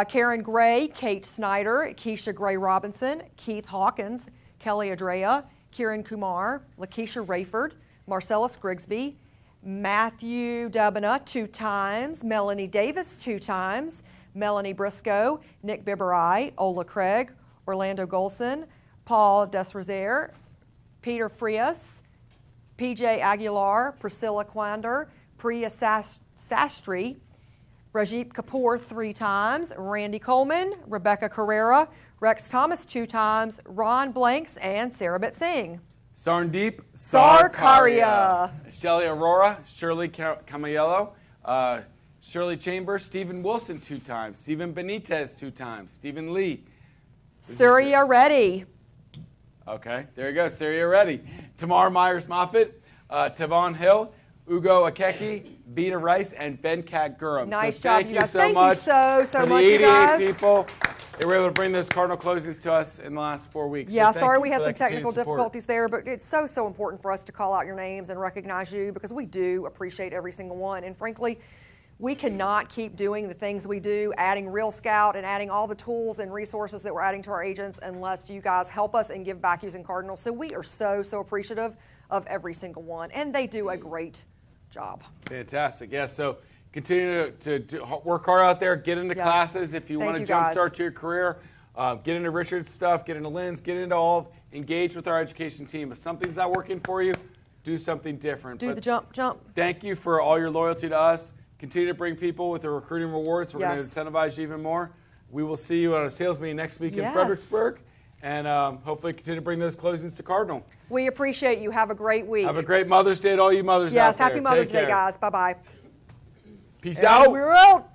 Karen Gray, Kate Snyder, Keisha Gray Robinson, Keith Hawkins, Kelly Adrea, Kieran Kumar, Lakeisha Rayford, Marcellus Grigsby, Matthew Dubina 2 times, Melanie Davis 2 times, Melanie Briscoe, Nick Biberai, Ola Craig, Orlando Golson, Paul Desrozier, Peter Frias, PJ Aguilar, Priscilla Quander, Priya Sastry, Rajip Kapoor 3 times, Randy Coleman, Rebecca Carrera, Rex Thomas 2 times, Ron Blanks, and Sarabit Singh. Sarndeep Sarkaria. Shelly Aurora, Shirley Camaiello, Shirley Chambers, Stephen Wilson 2 times, Stephen Benitez 2 times, Stephen Lee. Surya Reddy. Okay, there you go, Syria ready. Tamar Myers-Moffitt, Tavon Hill, Ugo Akeki, Beta Rice, and Venkat Guram. Nice so job, thank you you guys. so Thank you much so for the much, you 88 guys. people that were able to bring those Cardinal closings to us in the last 4 weeks. Yeah, so sorry thank we you had for some that continued technical support. difficulties there, but it's so important for us to call out your names and recognize you because we do appreciate every single one. And frankly, we cannot keep doing the things we do, adding Real Scout and adding all the tools and resources that we're adding to our agents unless you guys help us and give back using Cardinal. So we are so appreciative of every single one, and they do a great job. Fantastic. Yeah, so Continue to work hard out there. Get into Yes. classes if you Thank want to you, guys. jumpstart your career. Get into Richard's stuff. Get into Lynn's. Get into all. Engage with our education team. If something's not working for you, do something different. Do But the jump. thank you for all your loyalty to us. Continue to bring people with the recruiting rewards. We're going to Yes. incentivize you even more. We will see you at a sales meeting next week in Yes. Fredericksburg, and hopefully continue to bring those closings to Cardinal. We appreciate you. Have a great week. Have a great Mother's Day to all you mothers out Yes, there. happy Mother's Take Day, care. guys. Bye-bye. Peace And out. we're out.